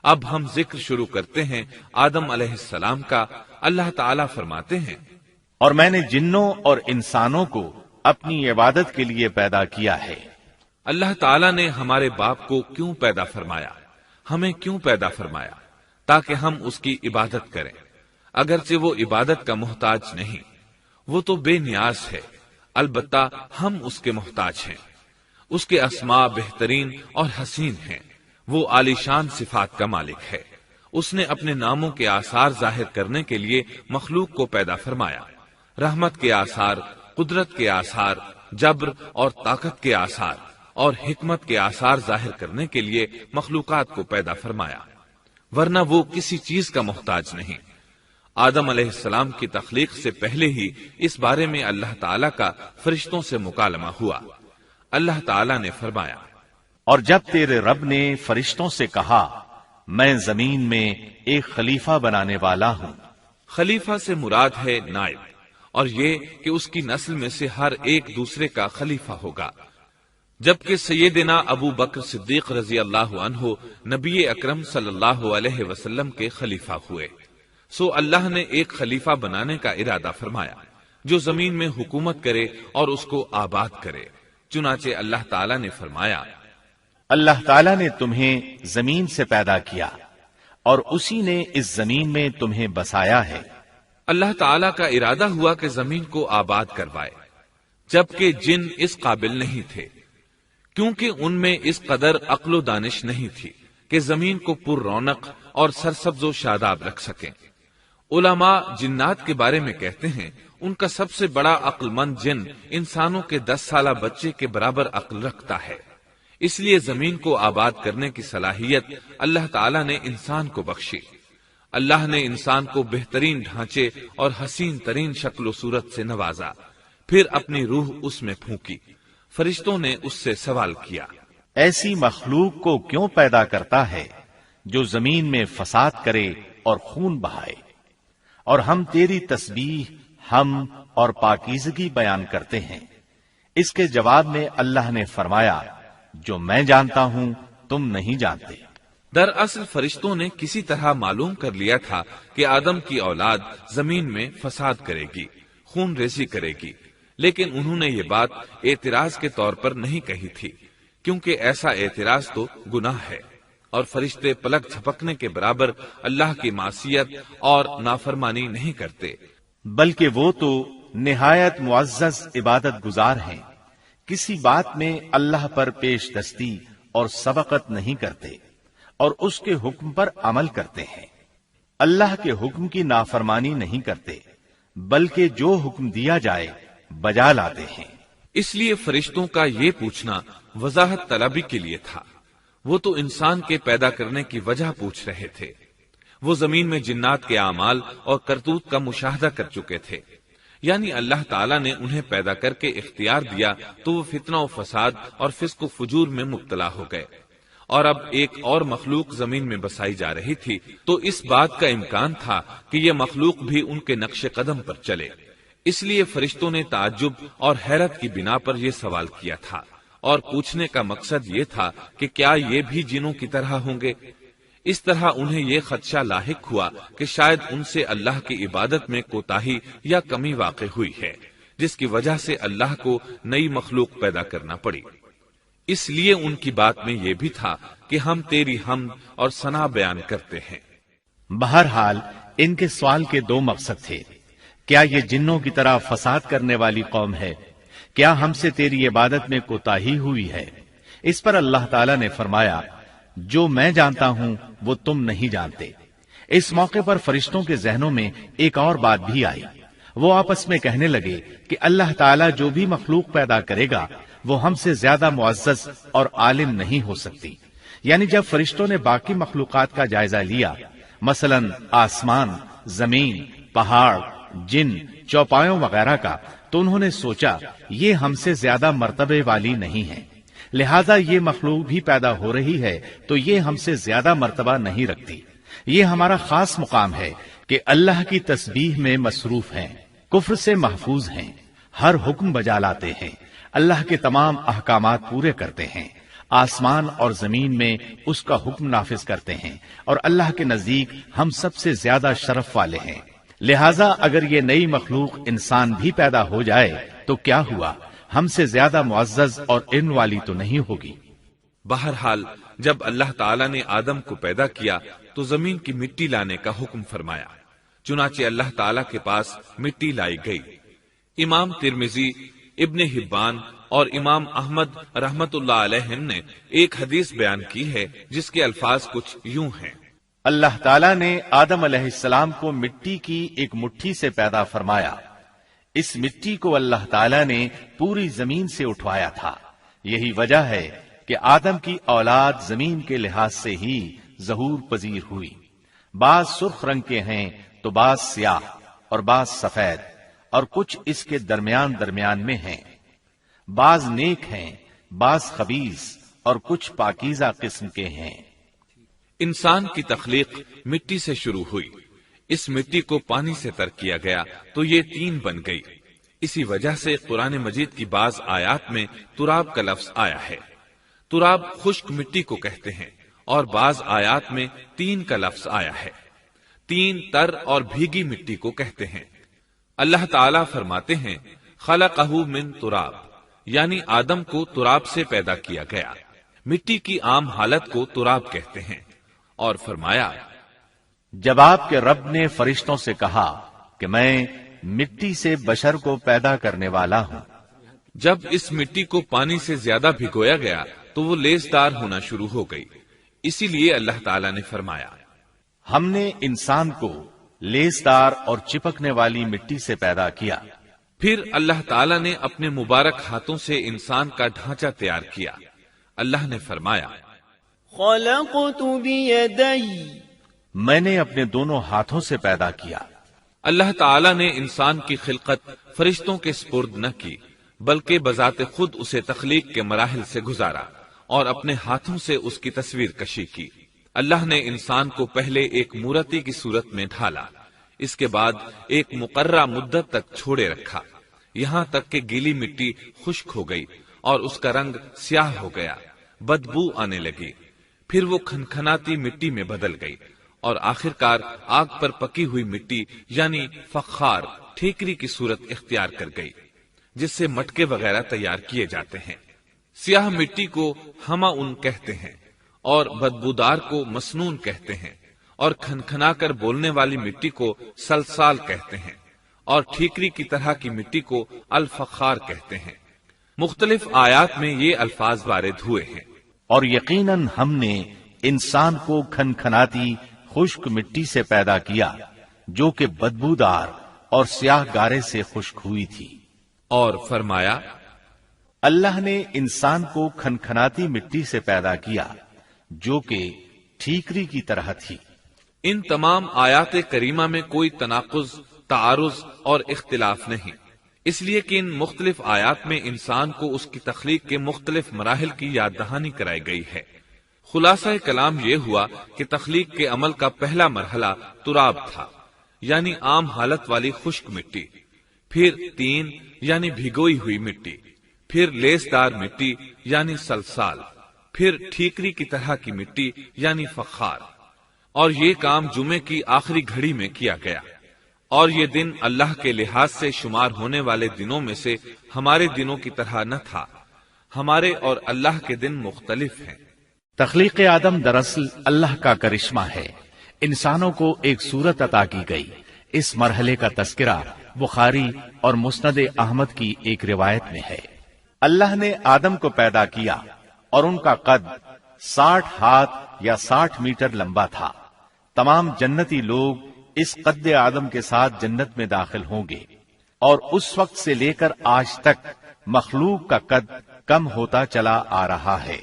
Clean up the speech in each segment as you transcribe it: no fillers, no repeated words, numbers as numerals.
اب ہم ذکر شروع کرتے ہیں آدم علیہ السلام کا۔ اللہ تعالیٰ فرماتے ہیں، اور میں نے جنوں اور انسانوں کو اپنی عبادت کے لیے پیدا کیا ہے۔ اللہ تعالیٰ نے ہمارے باپ کو کیوں پیدا فرمایا؟ ہمیں کیوں پیدا فرمایا؟ تاکہ ہم اس کی عبادت کریں، اگرچہ وہ عبادت کا محتاج نہیں، وہ تو بے نیاز ہے، البتہ ہم اس کے محتاج ہیں۔ اس کے اسماء بہترین اور حسین ہیں، وہ عالی شان صفات کا مالک ہے۔ اس نے اپنے ناموں کے آثار ظاہر کرنے کے لیے مخلوق کو پیدا فرمایا، رحمت کے آثار، قدرت کے آثار، جبر اور طاقت کے آثار اور حکمت کے آثار ظاہر کرنے کے لیے مخلوقات کو پیدا فرمایا، ورنہ وہ کسی چیز کا محتاج نہیں۔ آدم علیہ السلام کی تخلیق سے پہلے ہی اس بارے میں اللہ تعالیٰ کا فرشتوں سے مکالمہ ہوا۔ اللہ تعالیٰ نے فرمایا، اور جب تیرے رب نے فرشتوں سے کہا میں زمین میں ایک خلیفہ بنانے والا ہوں۔ خلیفہ سے مراد ہے نائب، اور یہ کہ اس کی نسل میں سے ہر ایک دوسرے کا خلیفہ ہوگا۔ جبکہ سیدنا ابو بکر صدیق رضی اللہ عنہ نبی اکرم صلی اللہ علیہ وسلم کے خلیفہ ہوئے، سو اللہ نے ایک خلیفہ بنانے کا ارادہ فرمایا جو زمین میں حکومت کرے اور اس کو آباد کرے۔ چنانچہ اللہ تعالیٰ نے فرمایا، اللہ تعالیٰ نے تمہیں زمین سے پیدا کیا اور اسی نے اس زمین میں تمہیں بسایا ہے۔ اللہ تعالیٰ کا ارادہ ہوا کہ زمین کو آباد کروائے، جبکہ جن اس قابل نہیں تھے، کیونکہ ان میں اس قدر عقل و دانش نہیں تھی کہ زمین کو پر رونق اور سرسبز و شاداب رکھ سکیں۔ علماء جنات کے بارے میں کہتے ہیں ان کا سب سے بڑا عقل مند جن انسانوں کے 10 سالہ بچے کے برابر عقل رکھتا ہے، اس لیے زمین کو آباد کرنے کی صلاحیت اللہ تعالیٰ نے انسان کو بخشی۔ اللہ نے انسان کو بہترین ڈھانچے اور حسین ترین شکل و صورت سے نوازا، پھر اپنی روح اس میں پھونکی۔ فرشتوں نے اس سے سوال کیا، ایسی مخلوق کو کیوں پیدا کرتا ہے جو زمین میں فساد کرے اور خون بہائے؟ اور ہم تیری تسبیح، حمد اور پاکیزگی بیان کرتے ہیں۔ اس کے جواب میں اللہ نے فرمایا، جو میں جانتا ہوں تم نہیں جانتے۔ دراصل فرشتوں نے کسی طرح معلوم کر لیا تھا کہ آدم کی اولاد زمین میں فساد کرے گی، خون ریزی کرے گی، لیکن انہوں نے یہ بات اعتراض کے طور پر نہیں کہی تھی، کیونکہ ایسا اعتراض تو گناہ ہے، اور فرشتے پلک جھپکنے کے برابر اللہ کی معصیت اور نافرمانی نہیں کرتے، بلکہ وہ تو نہایت معزز عبادت گزار ہیں، کسی بات میں اللہ پر پیش دستی اور سبقت نہیں کرتے، اور اس کے حکم پر عمل کرتے ہیں۔ اللہ کے حکم کی نافرمانی نہیں کرتے، بلکہ جو حکم دیا جائے بجا لاتے ہیں۔ اس لیے فرشتوں کا یہ پوچھنا وضاحت طلبی کے لیے تھا، وہ تو انسان کے پیدا کرنے کی وجہ پوچھ رہے تھے۔ وہ زمین میں جنات کے اعمال اور کرتوت کا مشاہدہ کر چکے تھے، یعنی اللہ تعالیٰ نے انہیں پیدا کر کے اختیار دیا تو وہ فتنہ و فساد اور فسق و فجور میں مبتلا ہو گئے، اور اب ایک اور مخلوق زمین میں بسائی جا رہی تھی، تو اس بات کا امکان تھا کہ یہ مخلوق بھی ان کے نقش قدم پر چلے۔ اس لیے فرشتوں نے تعجب اور حیرت کی بنا پر یہ سوال کیا تھا، اور پوچھنے کا مقصد یہ تھا کہ کیا یہ بھی جنوں کی طرح ہوں گے؟ اس طرح انہیں یہ خدشہ لاحق ہوا کہ شاید ان سے اللہ کی عبادت میں کوتاہی یا کمی واقع ہوئی ہے، جس کی وجہ سے اللہ کو نئی مخلوق پیدا کرنا پڑی۔ اس لیے ان کی بات میں یہ بھی تھا کہ ہم تیری حمد اور ثنا بیان کرتے ہیں۔ بہرحال ان کے سوال کے دو مقصد تھے، کیا یہ جنوں کی طرح فساد کرنے والی قوم ہے؟ کیا ہم سے تیری عبادت میں کوتاہی ہوئی ہے؟ اس پر اللہ تعالیٰ نے فرمایا، جو میں جانتا ہوں وہ تم نہیں جانتے۔ اس موقع پر فرشتوں کے ذہنوں میں ایک اور بات بھی آئی، وہ آپس میں کہنے لگے کہ اللہ تعالیٰ جو بھی مخلوق پیدا کرے گا وہ ہم سے زیادہ معزز اور عالم نہیں ہو سکتی۔ یعنی جب فرشتوں نے باقی مخلوقات کا جائزہ لیا، مثلا آسمان، زمین، پہاڑ، جن، چوپایوں وغیرہ کا، تو انہوں نے سوچا یہ ہم سے زیادہ مرتبے والی نہیں ہے، لہذا یہ مخلوق بھی پیدا ہو رہی ہے تو یہ ہم سے زیادہ مرتبہ نہیں رکھتی، یہ ہمارا خاص مقام ہے کہ اللہ کی تسبیح میں مصروف ہیں، کفر سے محفوظ ہیں، ہر حکم بجا لاتے ہیں، اللہ کے تمام احکامات پورے کرتے ہیں، آسمان اور زمین میں اس کا حکم نافذ کرتے ہیں، اور اللہ کے نزدیک ہم سب سے زیادہ شرف والے ہیں۔ لہذا اگر یہ نئی مخلوق انسان بھی پیدا ہو جائے تو کیا ہوا، ہم سے زیادہ معزز اور علم والی تو نہیں ہوگی۔ بہرحال جب اللہ تعالیٰ نے آدم کو پیدا کیا تو زمین کی مٹی لانے کا حکم فرمایا، چنانچہ اللہ تعالیٰ کے پاس مٹی لائی گئی۔ امام ترمذی، ابن حبان اور امام احمد رحمت اللہ علیہ نے ایک حدیث بیان کی ہے جس کے الفاظ کچھ یوں ہیں: اللہ تعالیٰ نے آدم علیہ السلام کو مٹی کی ایک مٹھی سے پیدا فرمایا۔ اس مٹی کو اللہ تعالیٰ نے پوری زمین سے اٹھوایا تھا۔ یہی وجہ ہے کہ آدم کی اولاد زمین کے لحاظ سے ہی ظہور پذیر ہوئی۔ بعض سرخ رنگ کے ہیں تو بعض سیاہ اور بعض سفید، اور کچھ اس کے درمیان میں ہیں۔ بعض نیک ہیں، بعض خبیث، اور کچھ پاکیزہ قسم کے ہیں۔ انسان کی تخلیق مٹی سے شروع ہوئی، اس مٹی کو پانی سے تر کیا گیا تو یہ تین بن گئی۔ اسی وجہ سے قرآن مجید کی بعض آیات میں تراب کا لفظ آیا ہے۔ تراب خشک مٹی کو کہتے ہیں، اور بعض آیات میں تین کا لفظ آیا ہے۔ تین تر اور بھیگی مٹی کو کہتے ہیں۔ اللہ تعالیٰ فرماتے ہیں خلقہ من تراب، یعنی آدم کو تراب سے پیدا کیا گیا۔ مٹی کی عام حالت کو تراب کہتے ہیں، اور فرمایا جب آپ کے رب نے فرشتوں سے کہا کہ میں مٹی سے بشر کو پیدا کرنے والا ہوں۔ جب اس مٹی کو پانی سے زیادہ بھگویا گیا تو وہ لیسدار ہونا شروع ہو گئی، اسی لیے اللہ تعالیٰ نے فرمایا ہم نے انسان کو لیسدار اور چپکنے والی مٹی سے پیدا کیا۔ پھر اللہ تعالیٰ نے اپنے مبارک ہاتھوں سے انسان کا ڈھانچہ تیار کیا۔ اللہ نے فرمایا خلقت بیدی، میں نے اپنے دونوں ہاتھوں سے پیدا کیا۔ اللہ تعالیٰ نے انسان کی خلقت فرشتوں کے سپرد نہ کی، بلکہ بذات خود اسے تخلیق کے مراحل سے گزارا اور اپنے ہاتھوں سے اس کی تصویر کشی کی۔ اللہ نے انسان کو پہلے ایک مورتی کی صورت میں ڈھالا، اس کے بعد ایک مقررہ مدت تک چھوڑے رکھا، یہاں تک کہ گیلی مٹی خشک ہو گئی اور اس کا رنگ سیاہ ہو گیا، بدبو آنے لگی، پھر وہ کھنکھناتی مٹی میں بدل گئی، اور آخرکار آگ پر پکی ہوئی مٹی یعنی فخار ٹھیکری کی صورت اختیار کر گئی، جس سے مٹکے وغیرہ تیار کیے جاتے ہیں۔ سیاہ مٹی کو ہما ان کہتے ہیں، اور بدبودار کو مسنون کہتے ہیں، اور کھنکھنا کر بولنے والی مٹی کو سلسال کہتے ہیں، اور ٹھیکری کی طرح کی مٹی کو الفخار کہتے ہیں۔ مختلف آیات میں یہ الفاظ وارد ہوئے ہیں۔ اور یقیناً ہم نے انسان کو کھنکھناتی خشک مٹی سے پیدا کیا جو کہ بدبودار اور سیاہ گارے سے خشک ہوئی تھی۔ اور فرمایا اللہ نے انسان کو کھنکھناتی مٹی سے پیدا کیا جو کہ ٹھیکری کی طرح تھی۔ ان تمام آیات کریمہ میں کوئی تناقض، تعارض اور اختلاف نہیں، اس لیے کہ ان مختلف آیات میں انسان کو اس کی تخلیق کے مختلف مراحل کی یاد دہانی کرائی گئی ہے۔ خلاصہ کلام یہ ہوا کہ تخلیق کے عمل کا پہلا مرحلہ تراب تھا، یعنی عام حالت والی خشک مٹی، پھر تین یعنی بھگوئی ہوئی مٹی، پھر لیسدار مٹی یعنی سلسال، پھر ٹھیکری کی طرح کی مٹی یعنی فخار، اور یہ کام جمعے کی آخری گھڑی میں کیا گیا۔ اور یہ دن اللہ کے لحاظ سے شمار ہونے والے دنوں میں سے ہمارے دنوں کی طرح نہ تھا، ہمارے اور اللہ کے دن مختلف ہیں۔ تخلیق آدم دراصل اللہ کا کرشمہ ہے، انسانوں کو ایک صورت عطا کی گئی۔ اس مرحلے کا تذکرہ بخاری اور مسند احمد کی ایک روایت میں ہے۔ اللہ نے آدم کو پیدا کیا اور ان کا قد 60 ہاتھ یا 60 میٹر لمبا تھا۔ تمام جنتی لوگ اس قد آدم کے ساتھ جنت میں داخل ہوں گے، اور اس وقت سے لے کر آج تک مخلوق کا قد کم ہوتا چلا آ رہا ہے۔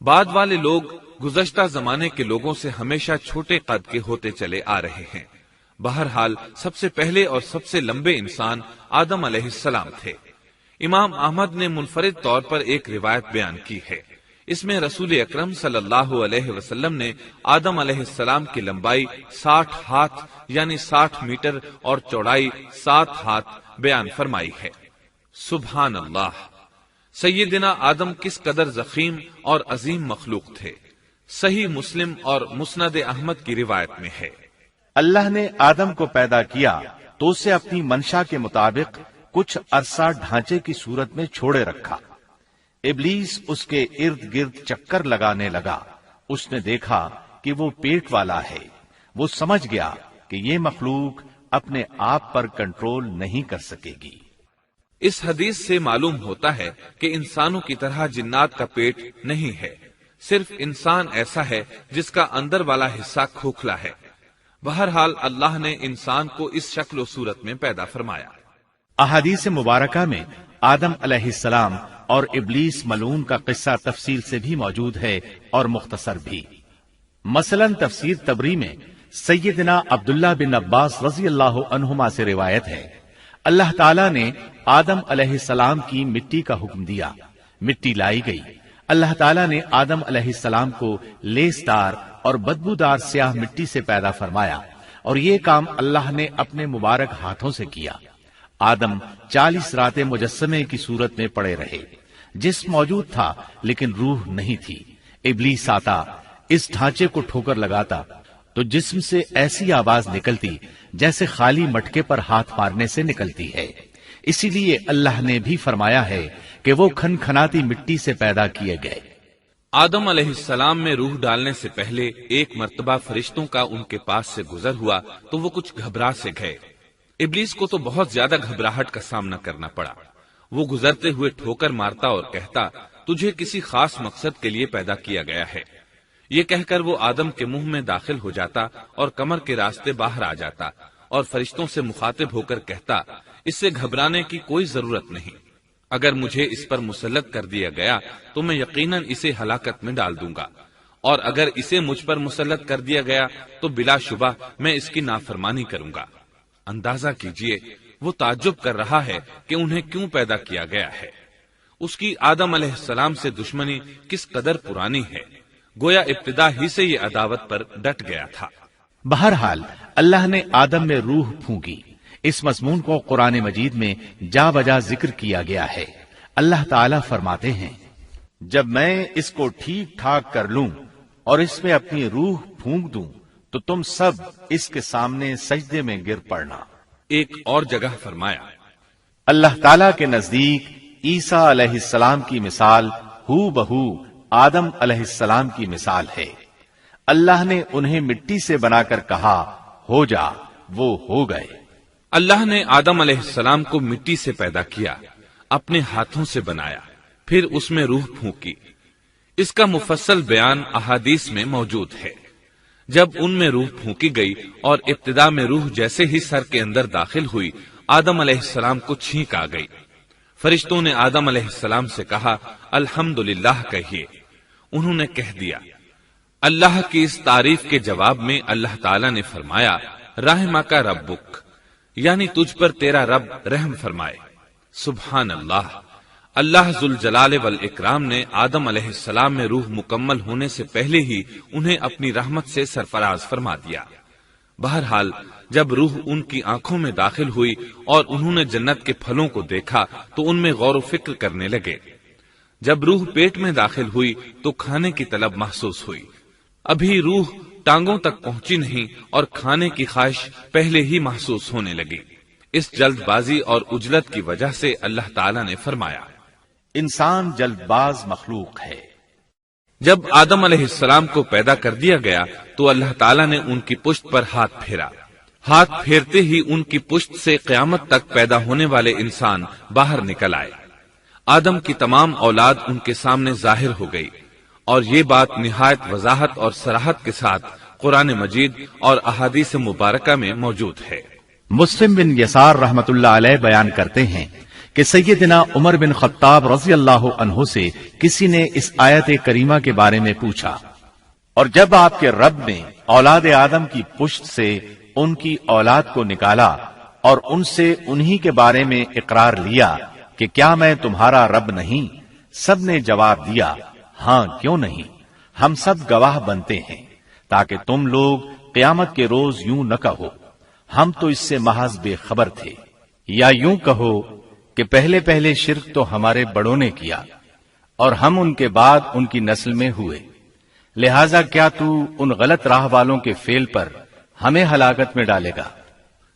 بعد والے لوگ گزشتہ زمانے کے لوگوں سے ہمیشہ چھوٹے قد کے ہوتے چلے آ رہے ہیں۔ بہرحال سب سے پہلے اور سب سے لمبے انسان آدم علیہ السلام تھے۔ امام احمد نے منفرد طور پر ایک روایت بیان کی ہے، اس میں رسول اکرم صلی اللہ علیہ وسلم نے آدم علیہ السلام کی لمبائی 60 ہاتھ یعنی 60 میٹر اور چوڑائی 7 ہاتھ بیان فرمائی ہے۔ سبحان اللہ! سیدنا آدم کس قدر ضخیم اور عظیم مخلوق تھے، صحیح مسلم اور مسند احمد کی روایت میں ہے۔ اللہ نے آدم کو پیدا کیا تو اسے اپنی منشا کے مطابق کچھ عرصہ ڈھانچے کی صورت میں چھوڑے رکھا۔ ابلیس اس کے ارد گرد چکر لگانے لگا۔ اس نے دیکھا کہ وہ پیٹ والا ہے۔ وہ سمجھ گیا کہ یہ مخلوق اپنے آپ پر کنٹرول نہیں کر سکے گی۔ اس حدیث سے معلوم ہوتا ہے کہ انسانوں کی طرح جنات کا پیٹ نہیں ہے، صرف انسان ایسا ہے جس کا اندر والا حصہ کھوکھلا ہے۔ بہرحال اللہ نے انسان کو اس شکل و صورت میں پیدا فرمایا۔ احادیث مبارکہ میں آدم علیہ السلام اور ابلیس ملعون کا قصہ تفصیل سے بھی موجود ہے اور مختصر بھی۔ مثلا تفسیر تبری میں سیدنا عبداللہ بن عباس رضی اللہ عنہما سے روایت ہے، اللہ تعالیٰ نے آدم علیہ السلام کی مٹی کا حکم دیا، مٹی لائی گئی۔ اللہ تعالیٰ نے آدم علیہ السلام کو لیسدار اور بدبودار سیاہ مٹی سے پیدا فرمایا، اور یہ کام اللہ نے اپنے مبارک ہاتھوں سے کیا۔ آدم 40 راتیں مجسمے کی صورت میں پڑے رہے، جسم موجود تھا لیکن روح نہیں تھی۔ ابلیس آتا، اس ڈھانچے کو ٹھوکر لگاتا تو جسم سے ایسی آواز نکلتی جیسے خالی مٹکے پر ہاتھ مارنے سے نکلتی ہے۔ اسی لیے اللہ نے بھی فرمایا ہے کہ وہ کھنکھناتی مٹی سے پیدا کیے گئے۔ آدم علیہ السلام میں روح ڈالنے سے پہلے ایک مرتبہ فرشتوں کا ان کے پاس سے گزر ہوا تو وہ کچھ گھبرا سے گئے۔ ابلیس کو تو بہت زیادہ گھبراہٹ کا سامنا کرنا پڑا۔ وہ گزرتے ہوئے ٹھوکر مارتا اور کہتا، تجھے کسی خاص مقصد کے لیے پیدا کیا گیا ہے۔ یہ کہہ کر وہ آدم کے منہ میں داخل ہو جاتا اور کمر کے راستے باہر آ جاتا اور فرشتوں سے مخاطب ہو کر کہتا، اس سے گھبرانے کی کوئی ضرورت نہیں۔ اگر مجھے اس پر مسلط کر دیا گیا تو میں یقیناً اسے ہلاکت میں ڈال دوں گا، اور اگر اسے مجھ پر مسلط کر دیا گیا تو بلا شبہ میں اس کی نافرمانی کروں گا۔ اندازہ کیجئے وہ تعجب کر رہا ہے کہ انہیں کیوں پیدا کیا گیا ہے۔ اس کی آدم علیہ السلام سے دشمنی کس قدر پرانی ہے، گویا ابتدا ہی سے یہ عداوت پر ڈٹ گیا تھا۔ بہرحال اللہ نے آدم میں روح پھونکی۔ اس مضمون کو قرآن مجید میں جا بجا ذکر کیا گیا ہے۔ اللہ تعالیٰ فرماتے ہیں، جب میں اس کو ٹھیک ٹھاک کر لوں اور اس میں اپنی روح پھونک دوں تو تم سب اس کے سامنے سجدے میں گر پڑنا۔ ایک اور جگہ فرمایا، اللہ تعالیٰ کے نزدیک عیسیٰ علیہ السلام کی مثال ہو بہو آدم علیہ السلام کی مثال ہے۔ اللہ نے انہیں مٹی سے بنا کر کہا، ہو جا، وہ ہو گئے۔ اللہ نے آدم علیہ السلام کو مٹی سے پیدا کیا، اپنے ہاتھوں سے بنایا، پھر اس میں روح پھونکی۔ اس کا مفصل بیان احادیث میں موجود ہے۔ جب ان میں روح پھونکی گئی اور ابتدا میں روح جیسے ہی سر کے اندر داخل ہوئی، آدم علیہ السلام کو چھینک آ گئی۔ فرشتوں نے آدم علیہ السلام سے کہا، الحمدللہ کہیے۔ انہوں نے کہہ دیا۔ اللہ کی اس تعریف کے جواب میں اللہ تعالیٰ نے فرمایا، رحمک ربک، یعنی تجھ پر تیرا رب رحم فرمائے۔ سبحان اللہ، اللہ ذوالجلال والاکرام نے آدم علیہ السلام میں روح مکمل ہونے سے پہلے ہی انہیں اپنی رحمت سے سرفراز فرما دیا۔ بہرحال جب روح ان کی آنکھوں میں داخل ہوئی اور انہوں نے جنت کے پھلوں کو دیکھا تو ان میں غور و فکر کرنے لگے۔ جب روح پیٹ میں داخل ہوئی تو کھانے کی طلب محسوس ہوئی۔ ابھی روح ٹانگوں تک پہنچی نہیں اور کھانے کی خواہش پہلے ہی محسوس ہونے لگی۔ اس جلد بازی اور عجلت کی وجہ سے اللہ تعالیٰ نے فرمایا، انسان جلد باز مخلوق ہے۔ جب آدم علیہ السلام کو پیدا کر دیا گیا تو اللہ تعالیٰ نے ان کی پشت پر ہاتھ پھیرا۔ ہاتھ پھیرتے ہی ان کی پشت سے قیامت تک پیدا ہونے والے انسان باہر نکل آئے۔ آدم کی تمام اولاد ان کے سامنے ظاہر ہو گئی، اور یہ بات نہایت وضاحت اور صراحت کے ساتھ قرآن مجید اور احادیث مبارکہ میں موجود ہے۔ مسلم بن یسار رحمت اللہ علیہ بیان کرتے ہیں کہ سیدنا عمر بن خطاب رضی اللہ عنہ سے کسی نے اس آیت کریمہ کے بارے میں پوچھا، اور جب آپ کے رب نے اولاد آدم کی پشت سے ان کی اولاد کو نکالا اور ان سے انہی کے بارے میں اقرار لیا کہ کیا میں تمہارا رب نہیں، سب نے جواب دیا، ہاں کیوں نہیں، ہم سب گواہ بنتے ہیں، تاکہ تم لوگ قیامت کے روز یوں نہ کہو ہم تو اس سے محض بے خبر تھے، یا یوں کہو کہ پہلے پہلے شرک تو ہمارے بڑوں نے کیا اور ہم ان کے بعد ان کی نسل میں ہوئے، لہذا کیا تو ان غلط راہ والوں کے فعل پر ہمیں ہلاکت میں ڈالے گا؟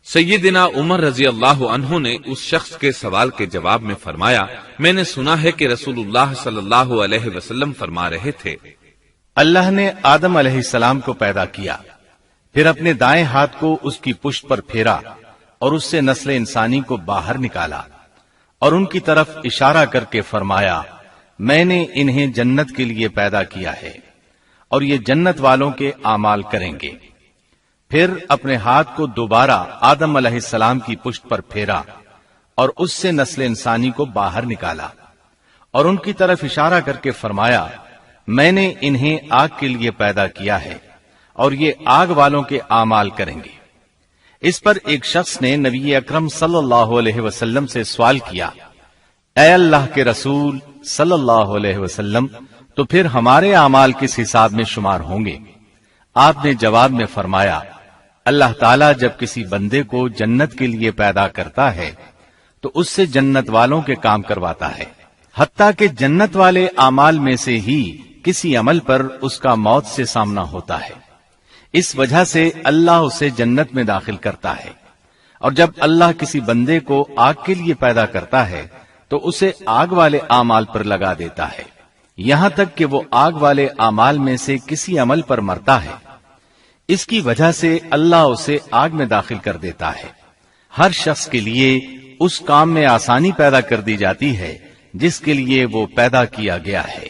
سیدنا عمر رضی اللہ عنہ نے اس شخص کے سوال کے جواب میں فرمایا، میں نے سنا ہے کہ رسول اللہ صلی اللہ علیہ وسلم فرما رہے تھے، اللہ نے آدم علیہ السلام کو پیدا کیا، پھر اپنے دائیں ہاتھ کو اس کی پشت پر پھیرا اور اس سے نسل انسانی کو باہر نکالا اور ان کی طرف اشارہ کر کے فرمایا، میں نے انہیں جنت کے لیے پیدا کیا ہے اور یہ جنت والوں کے اعمال کریں گے۔ پھر اپنے ہاتھ کو دوبارہ آدم علیہ السلام کی پشت پر پھیرا اور اس سے نسل انسانی کو باہر نکالا اور ان کی طرف اشارہ کر کے فرمایا، میں نے انہیں آگ کے لیے پیدا کیا ہے اور یہ آگ والوں کے اعمال کریں گے۔ اس پر ایک شخص نے نبی اکرم صلی اللہ علیہ وسلم سے سوال کیا، اے اللہ کے رسول صلی اللہ علیہ وسلم، تو پھر ہمارے اعمال کس حساب میں شمار ہوں گے؟ آپ نے جواب میں فرمایا، اللہ تعالیٰ جب کسی بندے کو جنت کے لیے پیدا کرتا ہے تو اس سے جنت والوں کے کام کرواتا ہے، حتیٰ کہ جنت والے اعمال میں سے ہی کسی عمل پر اس کا موت سے سامنا ہوتا ہے، اس وجہ سے اللہ اسے جنت میں داخل کرتا ہے، اور جب اللہ کسی بندے کو آگ کے لیے پیدا کرتا ہے تو اسے آگ والے اعمال پر لگا دیتا ہے، یہاں تک کہ وہ آگ والے اعمال میں سے کسی عمل پر مرتا ہے، اس کی وجہ سے اللہ اسے آگ میں داخل کر دیتا ہے۔ ہر شخص کے لیے اس کام میں آسانی پیدا کر دی جاتی ہے جس کے لیے وہ پیدا کیا گیا ہے۔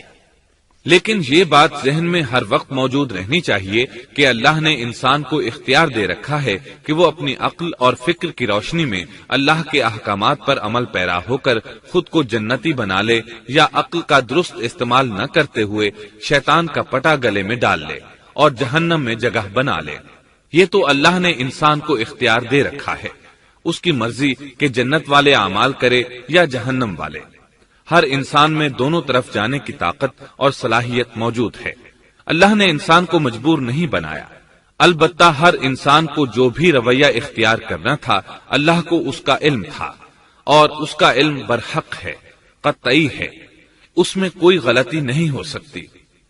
لیکن یہ بات ذہن میں ہر وقت موجود رہنی چاہیے کہ اللہ نے انسان کو اختیار دے رکھا ہے کہ وہ اپنی عقل اور فکر کی روشنی میں اللہ کے احکامات پر عمل پیرا ہو کر خود کو جنتی بنا لے، یا عقل کا درست استعمال نہ کرتے ہوئے شیطان کا پٹا گلے میں ڈال لے اور جہنم میں جگہ بنا لے۔ یہ تو اللہ نے انسان کو اختیار دے رکھا ہے، اس کی مرضی کہ جنت والے اعمال کرے یا جہنم والے۔ ہر انسان میں دونوں طرف جانے کی طاقت اور صلاحیت موجود ہے۔ اللہ نے انسان کو مجبور نہیں بنایا، البتہ ہر انسان کو جو بھی رویہ اختیار کرنا تھا اللہ کو اس کا علم تھا، اور اس کا علم برحق ہے، قطعی ہے، اس میں کوئی غلطی نہیں ہو سکتی،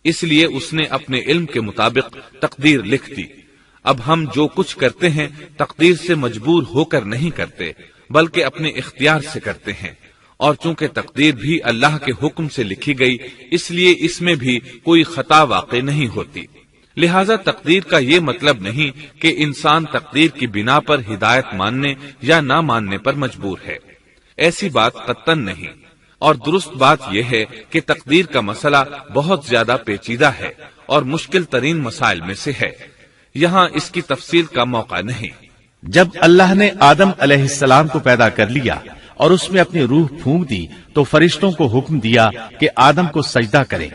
اس لیے اس نے اپنے علم کے مطابق تقدیر لکھ دی۔ اب ہم جو کچھ کرتے ہیں تقدیر سے مجبور ہو کر نہیں کرتے، بلکہ اپنے اختیار سے کرتے ہیں، اور چونکہ تقدیر بھی اللہ کے حکم سے لکھی گئی اس لیے اس میں بھی کوئی خطا واقع نہیں ہوتی۔ لہذا تقدیر کا یہ مطلب نہیں کہ انسان تقدیر کی بنا پر ہدایت ماننے یا نہ ماننے پر مجبور ہے، ایسی بات قطعاً نہیں۔ اور درست بات یہ ہے کہ تقدیر کا مسئلہ بہت زیادہ پیچیدہ ہے اور مشکل ترین مسائل میں سے ہے، یہاں اس کی تفصیل کا موقع نہیں۔ جب اللہ نے آدم علیہ السلام کو پیدا کر لیا اور اس میں اپنی روح پھونک دی تو فرشتوں کو حکم دیا کہ آدم کو سجدہ کریں۔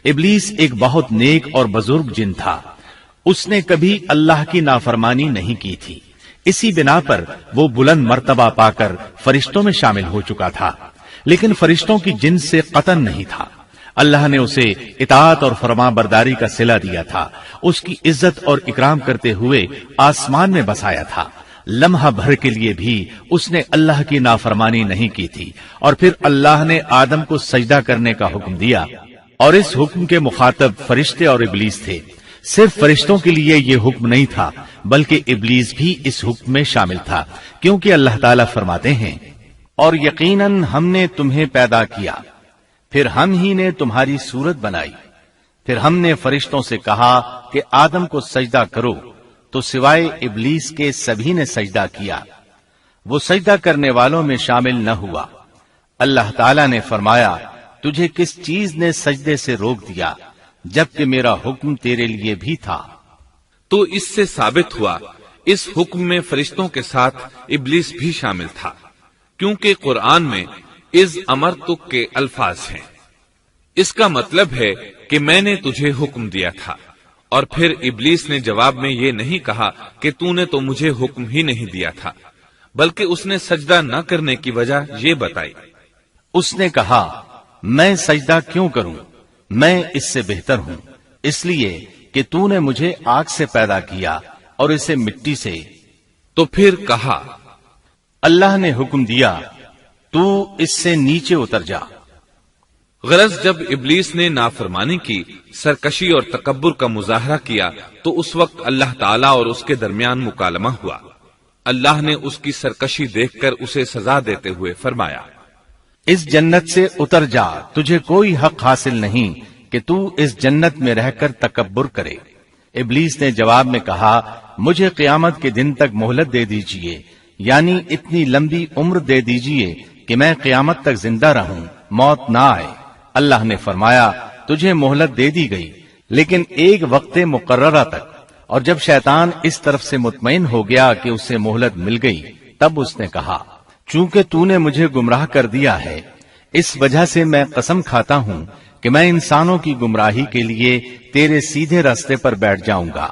ابلیس ایک بہت نیک اور بزرگ جن تھا، اس نے کبھی اللہ کی نافرمانی نہیں کی تھی، اسی بنا پر وہ بلند مرتبہ پا کر فرشتوں میں شامل ہو چکا تھا، لیکن فرشتوں کی جنس سے قطن نہیں تھا۔ اللہ نے اسے اطاعت اور فرما برداری کا صلہ دیا تھا، اس کی عزت اور اکرام کرتے ہوئے آسمان میں بسایا تھا، لمحہ بھر کے لیے بھی اس نے اللہ کی نافرمانی نہیں کی تھی، اور پھر اللہ نے آدم کو سجدہ کرنے کا حکم دیا، اور اس حکم کے مخاطب فرشتے اور ابلیس تھے۔ صرف فرشتوں کے لیے یہ حکم نہیں تھا بلکہ ابلیس بھی اس حکم میں شامل تھا، کیونکہ اللہ تعالیٰ فرماتے ہیں، اور یقیناً ہم نے تمہیں پیدا کیا، پھر ہم ہی نے تمہاری صورت بنائی، پھر ہم نے فرشتوں سے کہا کہ آدم کو سجدہ کرو، تو سوائے ابلیس کے سبھی نے سجدہ کیا، وہ سجدہ کرنے والوں میں شامل نہ ہوا۔ اللہ تعالیٰ نے فرمایا، تجھے کس چیز نے سجدے سے روک دیا جبکہ میرا حکم تیرے لیے بھی تھا؟ تو اس سے ثابت ہوا اس حکم میں فرشتوں کے ساتھ ابلیس بھی شامل تھا، کیونکہ قرآن میں اذ امرتک کے الفاظ ہیں۔ اس کا مطلب ہے کہ میں نے تجھے حکم دیا تھا، اور پھر ابلیس نے جواب میں یہ نہیں کہا کہ تو نے تو مجھے حکم ہی نہیں دیا تھا، بلکہ اس نے سجدہ نہ کرنے کی وجہ یہ بتائی۔ اس نے کہا، میں سجدہ کیوں کروں، میں اس سے بہتر ہوں، اس لیے کہ تو نے مجھے آگ سے پیدا کیا اور اسے مٹی سے۔ تو پھر کہا، اللہ نے حکم دیا، تو اس سے نیچے اتر جا۔ غرض جب ابلیس نے نافرمانی کی، سرکشی اور تکبر کا مظاہرہ کیا تو اس وقت اللہ تعالیٰ اور اس کے درمیان مکالمہ ہوا۔ اللہ نے اس کی سرکشی دیکھ کر اسے سزا دیتے ہوئے فرمایا، اس جنت سے اتر جا، تجھے کوئی حق حاصل نہیں کہ تو اس جنت میں رہ کر تکبر کرے۔ ابلیس نے جواب میں کہا، مجھے قیامت کے دن تک مہلت دے دیجئے، یعنی اتنی لمبی عمر دے دیجئے کہ میں قیامت تک زندہ رہوں، موت نہ آئے۔ اللہ نے فرمایا، تجھے مہلت دے دی گئی، لیکن ایک وقت مقررہ تک۔ اور جب شیطان اس طرف سے مطمئن ہو گیا کہ اسے مہلت مل گئی، تب اس نے کہا، چونکہ تو نے مجھے گمراہ کر دیا ہے، اس وجہ سے میں قسم کھاتا ہوں کہ میں انسانوں کی گمراہی کے لیے تیرے سیدھے راستے پر بیٹھ جاؤں گا،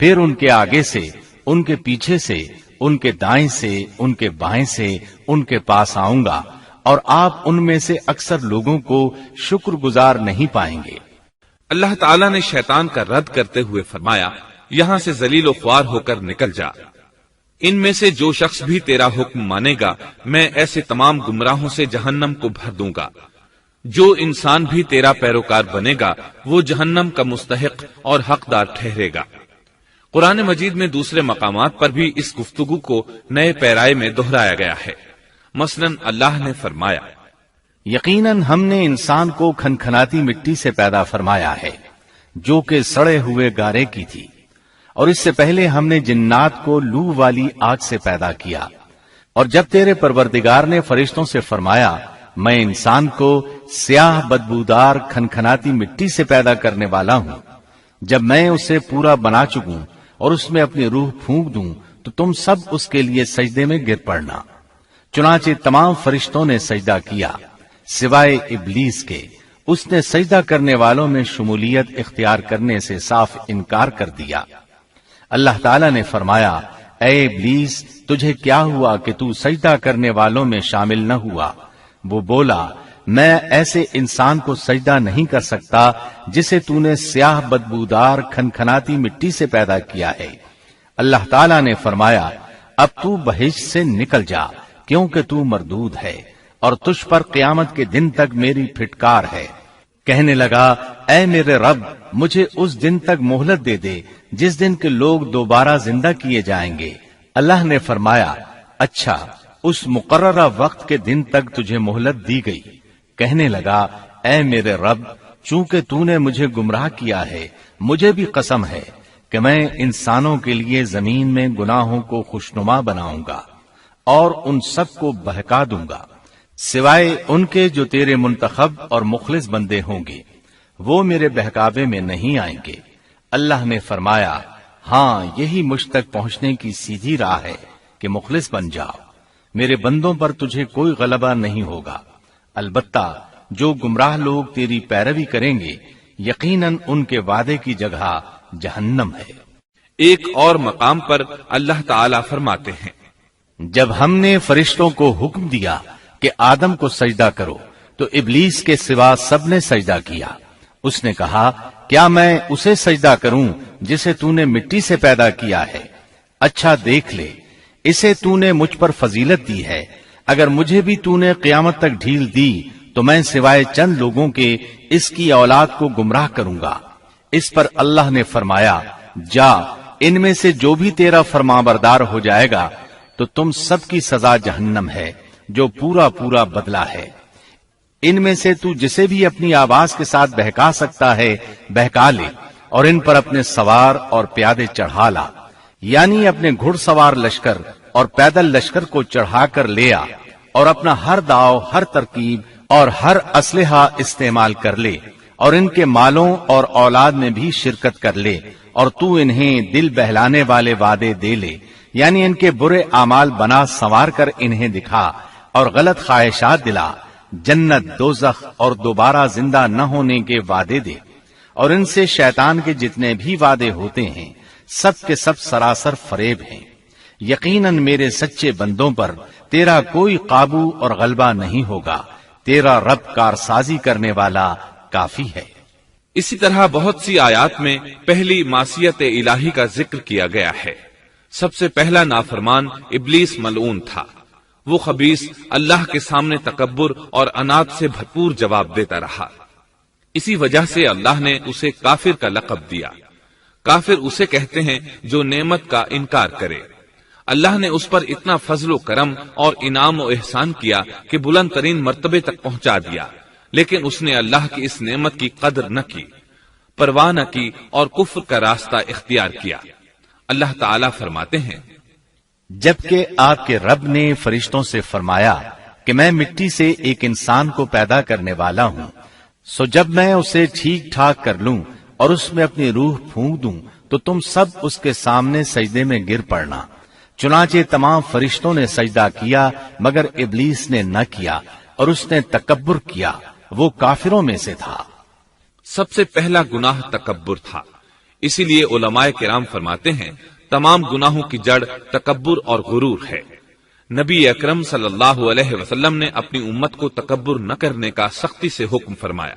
پھر ان کے آگے سے، ان کے پیچھے سے، ان کے دائیں سے، ان کے بائیں سے، ان کے پاس آؤں گا، اور آپ ان میں سے اکثر لوگوں کو شکر گزار نہیں پائیں گے۔ اللہ تعالیٰ نے شیطان کا رد کرتے ہوئے فرمایا، یہاں سے ذلیل و خوار ہو کر نکل جا۔ ان میں سے جو شخص بھی تیرا حکم مانے گا، میں ایسے تمام گمراہوں سے جہنم کو بھر دوں گا۔ جو انسان بھی تیرا پیروکار بنے گا، وہ جہنم کا مستحق اور حقدار ٹھہرے گا۔ قرآن مجید میں دوسرے مقامات پر بھی اس گفتگو کو نئے پیرائے میں دہرایا گیا ہے۔ مثلاً اللہ نے فرمایا، یقیناً ہم نے انسان کو کھنکھناتی مٹی سے پیدا فرمایا ہے، جو کہ سڑے ہوئے گارے کی تھی، اور اس سے پہلے ہم نے جنات کو لو والی آگ سے پیدا کیا۔ اور جب تیرے پروردگار نے فرشتوں سے فرمایا، میں انسان کو سیاہ بدبودار کھنکھناتی مٹی سے پیدا کرنے والا ہوں، جب میں اسے پورا بنا چکوں اور اس میں اپنی روح پھونک دوں تو تم سب اس کے لیے سجدے میں گر پڑنا۔ چنانچہ تمام فرشتوں نے سجدہ کیا سوائے ابلیس کے، اس نے سجدہ کرنے والوں میں شمولیت اختیار کرنے سے صاف انکار کر دیا۔ اللہ تعالیٰ نے فرمایا، اے ابلیس، تجھے کیا ہوا کہ تو سجدہ کرنے والوں میں شامل نہ ہوا؟ وہ بولا، میں ایسے انسان کو سجدہ نہیں کر سکتا جسے تو نے سیاہ بدبودار کھنکھناتی مٹی سے پیدا کیا ہے۔ اللہ تعالیٰ نے فرمایا، اب تو بہشت سے نکل جا، کیونکہ تو مردود ہے اور تجھ پر قیامت کے دن تک میری پھٹکار ہے۔ کہنے لگا، اے میرے رب، مجھے اس دن تک مہلت دے دے جس دن کے لوگ دوبارہ زندہ کیے جائیں گے۔ اللہ نے فرمایا، اچھا، اس مقررہ وقت کے دن تک تجھے مہلت دی گئی۔ کہنے لگا، اے میرے رب، چونکہ تو نے مجھے گمراہ کیا ہے، مجھے بھی قسم ہے کہ میں انسانوں کے لیے زمین میں گناہوں کو خوشنما بناؤں گا اور ان سب کو بہکا دوں گا، سوائے ان کے جو تیرے منتخب اور مخلص بندے ہوں گے، وہ میرے بہکاوے میں نہیں آئیں گے۔ اللہ نے فرمایا، ہاں، یہی مجھ تک پہنچنے کی سیدھی راہ ہے کہ مخلص بن جاؤ، میرے بندوں پر تجھے کوئی غلبہ نہیں ہوگا۔ البتہ جو گمراہ لوگ تیری پیروی کریں گے، یقیناً ان کے وعدے کی جگہ جہنم ہے۔ ایک اور مقام پر اللہ تعالیٰ فرماتے ہیں، جب ہم نے فرشتوں کو حکم دیا کہ آدم کو سجدہ کرو تو ابلیس کے سوا سب نے سجدہ کیا۔ اس نے کہا، کیا میں اسے سجدہ کروں جسے تو نے مٹی سے پیدا کیا ہے؟ اچھا دیکھ لے، اسے تو نے مجھ پر فضیلت دی ہے، اگر مجھے بھی تو نے قیامت تک ڈھیل دی تو میں سوائے چند لوگوں کے اس کی اولاد کو گمراہ کروں گا۔ اس پر اللہ نے فرمایا، جا، ان میں سے جو بھی تیرا فرمانبردار ہو جائے گا تو تم سب کی سزا جہنم ہے، جو پورا پورا بدلہ ہے۔ ان میں سے تو جسے بھی اپنی آواز کے ساتھ بہکا سکتا ہے بہکا لے، اور ان پر اپنے سوار اور پیادے چڑھا لا، یعنی اپنے گھڑ سوار لشکر اور پیدل لشکر کو چڑھا کر لے آ، اور اپنا ہر داؤ، ہر ترکیب اور ہر اسلحہ استعمال کر لے، اور ان کے مالوں اور اولاد میں بھی شرکت کر لے، اور تو انہیں دل بہلانے والے وعدے دے لے، یعنی ان کے برے اعمال بنا سنوار کر انہیں دکھا اور غلط خواہشات دلا، جنت، دوزخ اور دوبارہ زندہ نہ ہونے کے وعدے دے، اور ان سے شیطان کے جتنے بھی وعدے ہوتے ہیں سب کے سب سراسر فریب ہیں۔ یقیناً میرے سچے بندوں پر تیرا کوئی قابو اور غلبہ نہیں ہوگا، تیرا رب کارسازی کرنے والا کافی ہے۔ اسی طرح بہت سی آیات میں پہلی معصیت الہی کا ذکر کیا گیا ہے۔ سب سے پہلا نافرمان ابلیس ملعون تھا۔ وہ خبیث اللہ کے سامنے تکبر اور انات سے بھرپور جواب دیتا رہا۔ اسی وجہ سے اللہ نے اسے کافر کا لقب دیا۔ کافر اسے کہتے ہیں جو نعمت کا انکار کرے۔ اللہ نے اس پر اتنا فضل و کرم اور انعام و احسان کیا کہ بلند ترین مرتبے تک پہنچا دیا، لیکن اس نے اللہ کی اس نعمت کی قدر نہ کی، پرواہ نہ کی اور کفر کا راستہ اختیار کیا۔ اللہ تعالیٰ فرماتے ہیں، جبکہ آپ کے رب نے فرشتوں سے فرمایا کہ میں مٹی سے ایک انسان کو پیدا کرنے والا ہوں، سو جب میں اسے ٹھیک ٹھاک کر لوں اور اس میں اپنی روح پھونک دوں تو تم سب اس کے سامنے سجدے میں گر پڑنا۔ چنانچہ تمام فرشتوں نے سجدہ کیا مگر ابلیس نے نہ کیا اور اس نے تکبر کیا، وہ کافروں میں سے تھا۔ سب سے پہلا گناہ تکبر تھا، اسی لیے علماء کرام فرماتے ہیں تمام گناہوں کی جڑ تکبر اور غرور ہے۔ نبی اکرم صلی اللہ علیہ وسلم نے اپنی امت کو تکبر نہ کرنے کا سختی سے حکم فرمایا،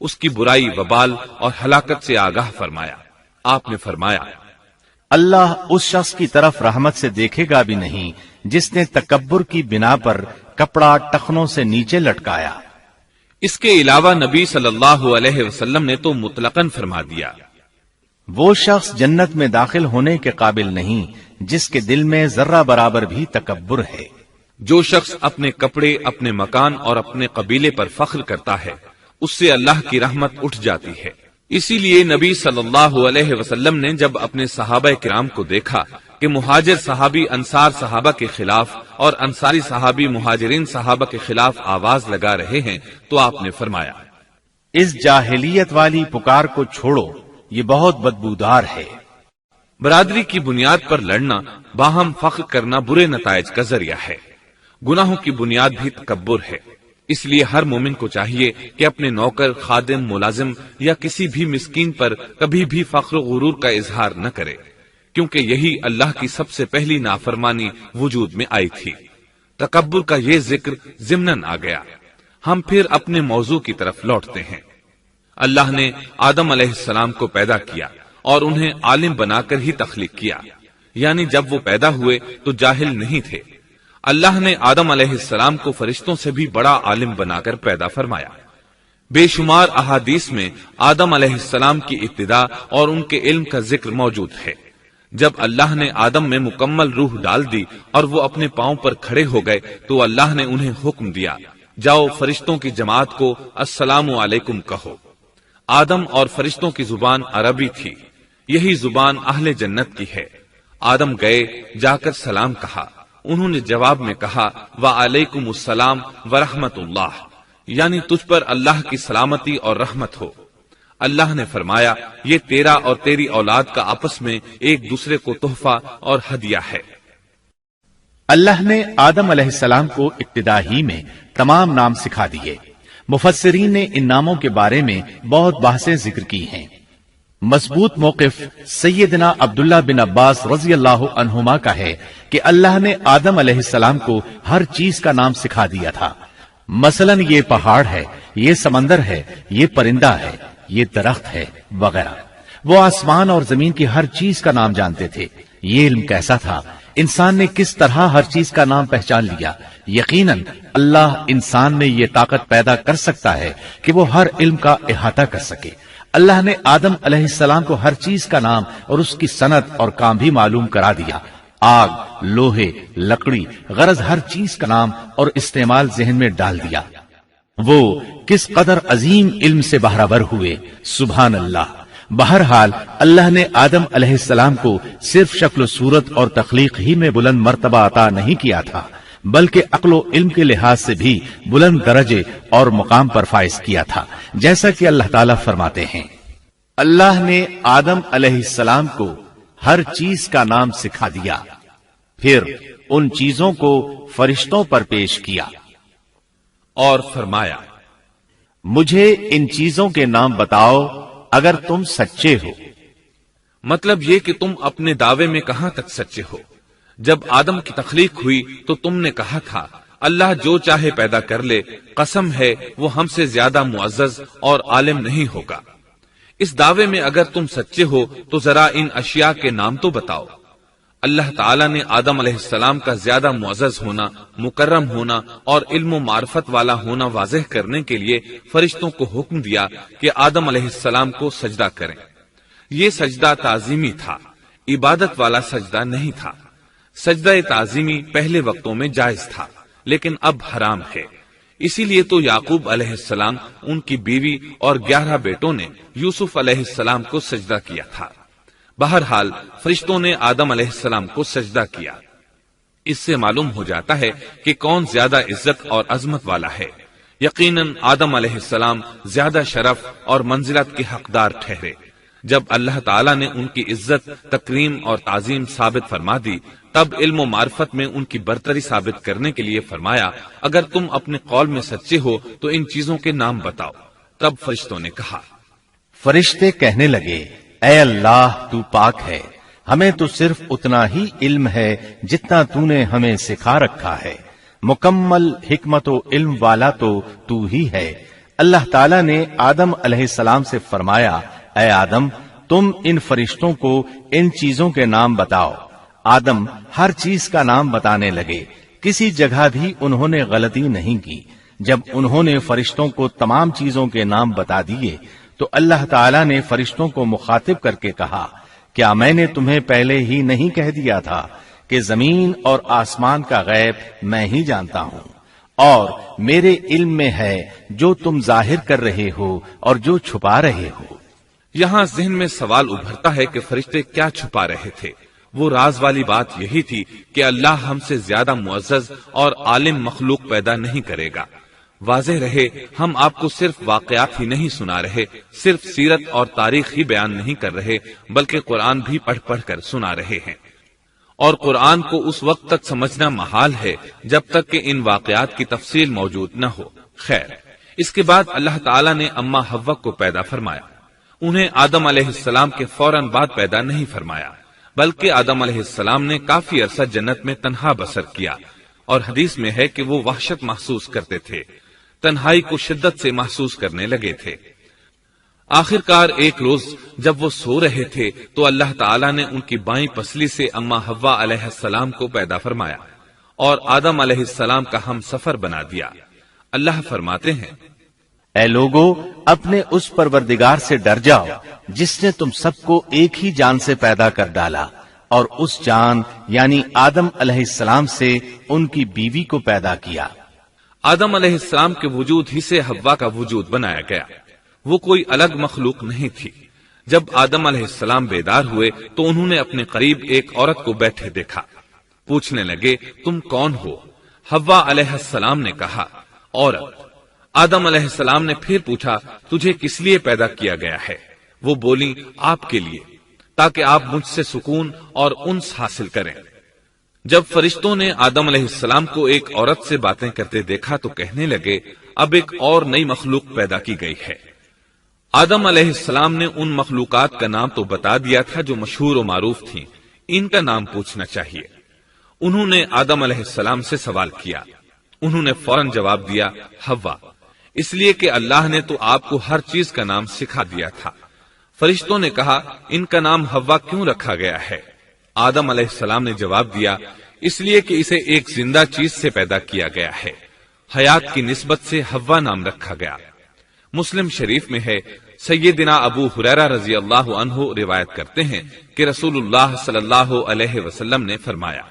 اس کی برائی، وبال اور ہلاکت سے آگاہ فرمایا۔ آپ نے فرمایا، اللہ اس شخص کی طرف رحمت سے دیکھے گا بھی نہیں جس نے تکبر کی بنا پر کپڑا ٹخنوں سے نیچے لٹکایا۔ اس کے علاوہ نبی صلی اللہ علیہ وسلم نے تو مطلقاً فرما دیا، وہ شخص جنت میں داخل ہونے کے قابل نہیں جس کے دل میں ذرہ برابر بھی تکبر ہے۔ جو شخص اپنے کپڑے، اپنے مکان اور اپنے قبیلے پر فخر کرتا ہے اس سے اللہ کی رحمت اٹھ جاتی ہے۔ اسی لیے نبی صلی اللہ علیہ وسلم نے جب اپنے صحابہ کرام کو دیکھا کہ مہاجر صحابی انصار صحابہ کے خلاف اور انصاری صحابی مہاجرین صحابہ کے خلاف آواز لگا رہے ہیں تو آپ نے فرمایا، اس جاہلیت والی پکار کو چھوڑو، یہ بہت بدبودار ہے۔ برادری کی بنیاد پر لڑنا، باہم فخر کرنا برے نتائج کا ذریعہ ہے۔ گناہوں کی بنیاد بھی تکبر ہے۔ اس لیے ہر مومن کو چاہیے کہ اپنے نوکر، خادم، ملازم یا کسی بھی مسکین پر کبھی بھی فخر و غرور کا اظہار نہ کرے، کیونکہ یہی اللہ کی سب سے پہلی نافرمانی وجود میں آئی تھی۔ تکبر کا یہ ذکر ضمناً آ گیا۔ ہم پھر اپنے موضوع کی طرف لوٹتے ہیں۔ اللہ نے آدم علیہ السلام کو پیدا کیا اور انہیں عالم بنا کر ہی تخلیق کیا، یعنی جب وہ پیدا ہوئے تو جاہل نہیں تھے۔ اللہ نے آدم علیہ السلام کو فرشتوں سے بھی بڑا عالم بنا کر پیدا فرمایا۔ بے شمار احادیث میں آدم علیہ السلام کی ابتدا اور ان کے علم کا ذکر موجود ہے۔ جب اللہ نے آدم میں مکمل روح ڈال دی اور وہ اپنے پاؤں پر کھڑے ہو گئے تو اللہ نے انہیں حکم دیا، جاؤ فرشتوں کی جماعت کو السلام علیکم کہو۔ آدم اور فرشتوں کی زبان عربی تھی، یہی زبان اہل جنت کی ہے۔ آدم گئے، جا کر سلام کہا، انہوں نے جواب میں کہا وعلیکم السلام ورحمت اللہ، یعنی تجھ پر اللہ کی سلامتی اور رحمت ہو۔ اللہ نے فرمایا، یہ تیرا اور تیری اولاد کا آپس میں ایک دوسرے کو تحفہ اور ہدیہ ہے۔ اللہ نے آدم علیہ السلام کو ابتدا ہی میں تمام نام سکھا دیے۔ مفسرین نے ان ناموں کے بارے میں بہت بحثیں ذکر کی ہیں۔ مضبوط موقف سیدنا عبداللہ بن عباس رضی اللہ عنہما کا ہے کہ اللہ نے آدم علیہ السلام کو ہر چیز کا نام سکھا دیا تھا، مثلا یہ پہاڑ ہے، یہ سمندر ہے، یہ پرندہ ہے، یہ درخت ہے وغیرہ۔ وہ آسمان اور زمین کی ہر چیز کا نام جانتے تھے۔ یہ علم کیسا تھا، انسان نے کس طرح ہر چیز کا نام پہچان لیا۔ یقیناً اللہ انسان میں یہ طاقت پیدا کر سکتا ہے کہ وہ ہر علم کا احاطہ کر سکے۔ اللہ نے آدم علیہ السلام کو ہر چیز کا نام اور اس کی صنعت اور کام بھی معلوم کرا دیا۔ آگ، لوہے، لکڑی، غرض ہر چیز کا نام اور استعمال ذہن میں ڈال دیا۔ وہ کس قدر عظیم علم سے بہرور ہوئے، سبحان اللہ۔ بہرحال اللہ نے آدم علیہ السلام کو صرف شکل و صورت اور تخلیق ہی میں بلند مرتبہ عطا نہیں کیا تھا، بلکہ عقل و علم کے لحاظ سے بھی بلند درجے اور مقام پر فائز کیا تھا، جیسا کہ اللہ تعالیٰ فرماتے ہیں، اللہ نے آدم علیہ السلام کو ہر چیز کا نام سکھا دیا، پھر ان چیزوں کو فرشتوں پر پیش کیا اور فرمایا، مجھے ان چیزوں کے نام بتاؤ اگر تم سچے ہو۔ مطلب یہ کہ تم اپنے دعوے میں کہاں تک سچے ہو؟ جب آدم کی تخلیق ہوئی تو تم نے کہا تھا اللہ جو چاہے پیدا کر لے، قسم ہے وہ ہم سے زیادہ معزز اور عالم نہیں ہوگا۔ اس دعوے میں اگر تم سچے ہو تو ذرا ان اشیاء کے نام تو بتاؤ۔ اللہ تعالیٰ نے آدم علیہ السلام کا زیادہ معزز ہونا، مکرم ہونا اور علم و معرفت والا ہونا واضح کرنے کے لیے فرشتوں کو حکم دیا کہ آدم علیہ السلام کو سجدہ کریں۔ یہ سجدہ تعظیمی تھا، عبادت والا سجدہ نہیں تھا۔ سجدہ تعظیمی پہلے وقتوں میں جائز تھا، لیکن اب حرام ہے۔ اسی لیے تو یعقوب علیہ السلام، ان کی بیوی اور 11 بیٹوں نے یوسف علیہ السلام کو سجدہ کیا تھا۔ بہرحال فرشتوں نے آدم علیہ السلام کو سجدہ کیا۔ اس سے معلوم ہو جاتا ہے کہ کون زیادہ عزت اور عظمت والا ہے۔ یقیناً آدم علیہ السلام زیادہ شرف اور منزلت کے حقدار ٹھہرے۔ جب اللہ تعالیٰ نے ان کی عزت، تکریم اور تعظیم ثابت فرما دی، تب علم و معرفت میں ان کی برتری ثابت کرنے کے لیے فرمایا، اگر تم اپنے قول میں سچے ہو تو ان چیزوں کے نام بتاؤ۔ تب فرشتوں نے کہا، فرشتے کہنے لگے، اے اللہ تو پاک ہے، ہمیں تو صرف اتنا ہی علم ہے جتنا تو نے ہمیں سکھا رکھا ہے، مکمل حکمت و علم والا تو ہی ہے۔ اللہ تعالیٰ نے آدم علیہ السلام سے فرمایا، اے آدم تم ان فرشتوں کو ان چیزوں کے نام بتاؤ۔ آدم ہر چیز کا نام بتانے لگے، کسی جگہ بھی انہوں نے غلطی نہیں کی۔ جب انہوں نے فرشتوں کو تمام چیزوں کے نام بتا دیے تو اللہ تعالیٰ نے فرشتوں کو مخاطب کر کے کہا، کیا میں نے تمہیں پہلے ہی نہیں کہہ دیا تھا کہ زمین اور آسمان کا غیب میں ہی جانتا ہوں، اور میرے علم میں ہے جو تم ظاہر کر رہے ہو اور جو چھپا رہے ہو۔ یہاں ذہن میں سوال ابھرتا ہے کہ فرشتے کیا چھپا رہے تھے؟ وہ راز والی بات یہی تھی کہ اللہ ہم سے زیادہ معزز اور عالم مخلوق پیدا نہیں کرے گا۔ واضح رہے، ہم آپ کو صرف واقعات ہی نہیں سنا رہے، صرف سیرت اور تاریخ ہی بیان نہیں کر رہے، بلکہ قرآن بھی پڑھ پڑھ کر سنا رہے ہیں۔ اور قرآن کو اس وقت تک سمجھنا محال ہے جب تک کہ ان واقعات کی تفصیل موجود نہ ہو۔ خیر، اس کے بعد اللہ تعالیٰ نے اما حوا کو پیدا فرمایا۔ انہیں آدم علیہ السلام کے فوراً بعد پیدا نہیں فرمایا، بلکہ آدم علیہ السلام نے کافی عرصہ جنت میں تنہا بسر کیا، اور حدیث میں ہے کہ وہ وحشت محسوس کرتے تھے، تنہائی کو شدت سے محسوس کرنے لگے تھے۔ آخر کار ایک روز جب وہ سو رہے تھے تو اللہ تعالیٰ نے ان کی بائیں پسلی سے اما حوا علیہ السلام کو پیدا فرمایا اور آدم علیہ السلام کا ہم سفر بنا دیا۔ اللہ فرماتے ہیں، اے لوگو اپنے اس پروردگار سے ڈر جاؤ جس نے تم سب کو ایک ہی جان سے پیدا کر ڈالا، اور اس جان یعنی آدم علیہ السلام سے ان کی بیوی کو پیدا کیا۔ آدم علیہ السلام کے وجود ہی سے حوا کا وجود بنایا گیا، وہ کوئی الگ مخلوق نہیں تھی۔ جب آدم علیہ السلام بیدار ہوئے تو انہوں نے اپنے قریب ایک عورت کو بیٹھے دیکھا۔ پوچھنے لگے، تم کون ہو؟ حوا علیہ السلام نے کہا، عورت۔ آدم علیہ السلام نے پھر پوچھا، تجھے کس لیے پیدا کیا گیا ہے؟ وہ بولی، آپ کے لیے، تاکہ آپ مجھ سے سکون اور انس حاصل کریں۔ جب فرشتوں نے آدم علیہ السلام کو ایک عورت سے باتیں کرتے دیکھا تو کہنے لگے، اب ایک اور نئی مخلوق پیدا کی گئی ہے۔ آدم علیہ السلام نے ان مخلوقات کا نام تو بتا دیا تھا جو مشہور و معروف تھیں، ان کا نام پوچھنا چاہیے۔ انہوں نے آدم علیہ السلام سے سوال کیا، انہوں نے فوراً جواب دیا، حوا، اس لیے کہ اللہ نے تو آپ کو ہر چیز کا نام سکھا دیا تھا۔ فرشتوں نے کہا، ان کا نام حوا کیوں رکھا گیا ہے؟ آدم علیہ السلام نے جواب دیا، اس لیے کہ اسے ایک زندہ چیز سے پیدا کیا گیا ہے، حیات کی نسبت سے حوا نام رکھا گیا۔ مسلم شریف میں ہے، سیدنا ابو ہریرہ رضی اللہ عنہ روایت کرتے ہیں کہ رسول اللہ صلی اللہ علیہ وسلم نے فرمایا،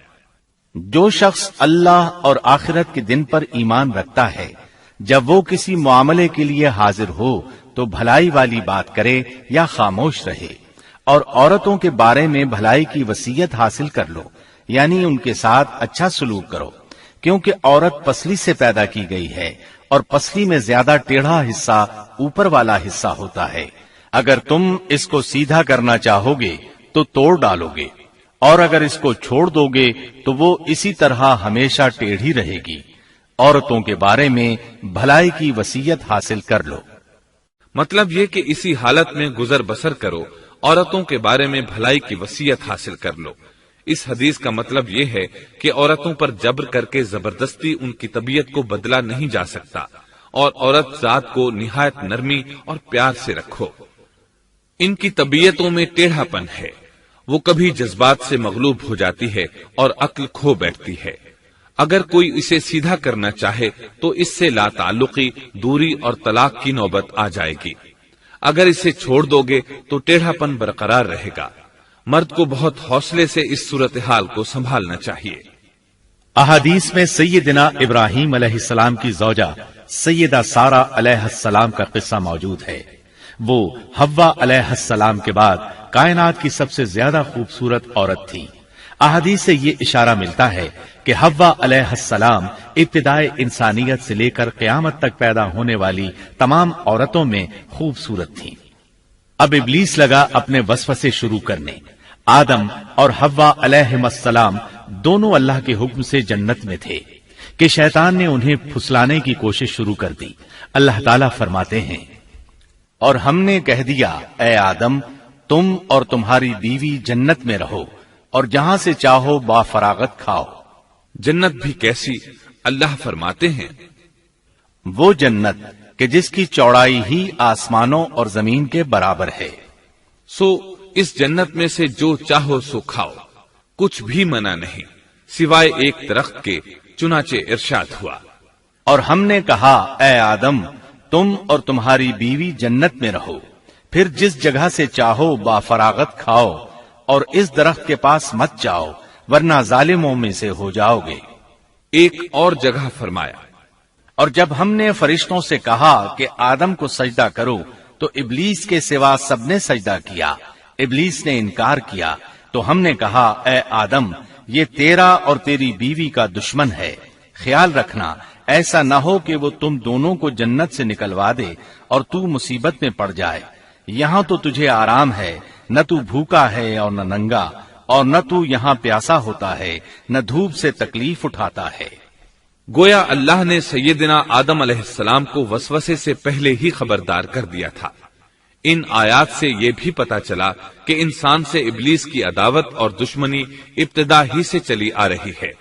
جو شخص اللہ اور آخرت کے دن پر ایمان رکھتا ہے، جب وہ کسی معاملے کے لیے حاضر ہو تو بھلائی والی بات کرے یا خاموش رہے، اور عورتوں کے بارے میں بھلائی کی وصیت حاصل کر لو، یعنی ان کے ساتھ اچھا سلوک کرو، کیونکہ عورت پسلی سے پیدا کی گئی ہے اور پسلی میں زیادہ ٹیڑھا حصہ اوپر والا حصہ ہوتا ہے۔ اگر تم اس کو سیدھا کرنا چاہو گے تو توڑ ڈالو گے، اور اگر اس کو چھوڑ دو گے تو وہ اسی طرح ہمیشہ ٹیڑھی رہے گی۔ عورتوں کے بارے میں بھلائی کی وصیت حاصل کر لو۔ مطلب یہ کہ اسی حالت میں گزر بسر کرو، عورتوں کے بارے میں بھلائی کی وصیت حاصل کر لو۔ اس حدیث کا مطلب یہ ہے کہ عورتوں پر جبر کر کے زبردستی ان کی طبیعت کو بدلا نہیں جا سکتا، اور عورت ذات کو نہایت نرمی اور پیار سے رکھو۔ ان کی طبیعتوں میں ٹیڑھا پن ہے، وہ کبھی جذبات سے مغلوب ہو جاتی ہے اور عقل کھو بیٹھتی ہے۔ اگر کوئی اسے سیدھا کرنا چاہے تو اس سے لا تعلقی، دوری اور طلاق کی نوبت آ جائے گی۔ اگر اسے چھوڑ دو گے تو ٹیڑھا پن برقرار رہے گا۔ مرد کو بہت حوصلے سے اس صورتحال کو سنبھالنا چاہیے۔ احادیث میں سیدنا ابراہیم علیہ السلام کی زوجہ سیدہ سارہ علیہ السلام کا قصہ موجود ہے۔ وہ حوا علیہ السلام کے بعد کائنات کی سب سے زیادہ خوبصورت عورت تھی۔ احادیث سے یہ اشارہ ملتا ہے کہ حوا علیہ السلام ابتدائے انسانیت سے لے کر قیامت تک پیدا ہونے والی تمام عورتوں میں خوبصورت تھیں۔ اب ابلیس لگا اپنے وسوسے شروع کرنے۔ آدم اور حوا علیہ السلام دونوں اللہ کے حکم سے جنت میں تھے کہ شیطان نے انہیں پھسلانے کی کوشش شروع کر دی۔ اللہ تعالیٰ فرماتے ہیں، اور ہم نے کہہ دیا اے آدم تم اور تمہاری بیوی جنت میں رہو اور جہاں سے چاہو با فراغت کھاؤ۔ جنت بھی کیسی؟ اللہ فرماتے ہیں، وہ جنت کہ جس کی چوڑائی ہی آسمانوں اور زمین کے برابر ہے۔ سو اس جنت میں سے جو چاہو سو کھاؤ، کچھ بھی منع نہیں سوائے ایک درخت کے، چنانچہ ارشاد ہوا، اور ہم نے کہا اے آدم تم اور تمہاری بیوی جنت میں رہو، پھر جس جگہ سے چاہو با فراغت کھاؤ اور اس درخت کے پاس مت جاؤ ورنہ ظالموں میں سے ہو جاؤ گے۔ ایک اور جگہ فرمایا، اور جب ہم نے فرشتوں سے کہا کہ آدم کو سجدہ کرو تو ابلیس کے سوا سب نے سجدہ کیا۔ ابلیس نے انکار کیا تو ہم نے کہا اے آدم یہ تیرا اور تیری بیوی کا دشمن ہے، خیال رکھنا ایسا نہ ہو کہ وہ تم دونوں کو جنت سے نکلوا دے اور تو مصیبت میں پڑ جائے۔ یہاں تو تجھے آرام ہے، نہ تو بھوکا ہے اور نہ ننگا، اور نہ تو یہاں پیاسا ہوتا ہے، نہ دھوپ سے تکلیف اٹھاتا ہے۔ گویا اللہ نے سیدنا آدم علیہ السلام کو وسوسے سے پہلے ہی خبردار کر دیا تھا۔ ان آیات سے یہ بھی پتا چلا کہ انسان سے ابلیس کی عداوت اور دشمنی ابتدا ہی سے چلی آ رہی ہے،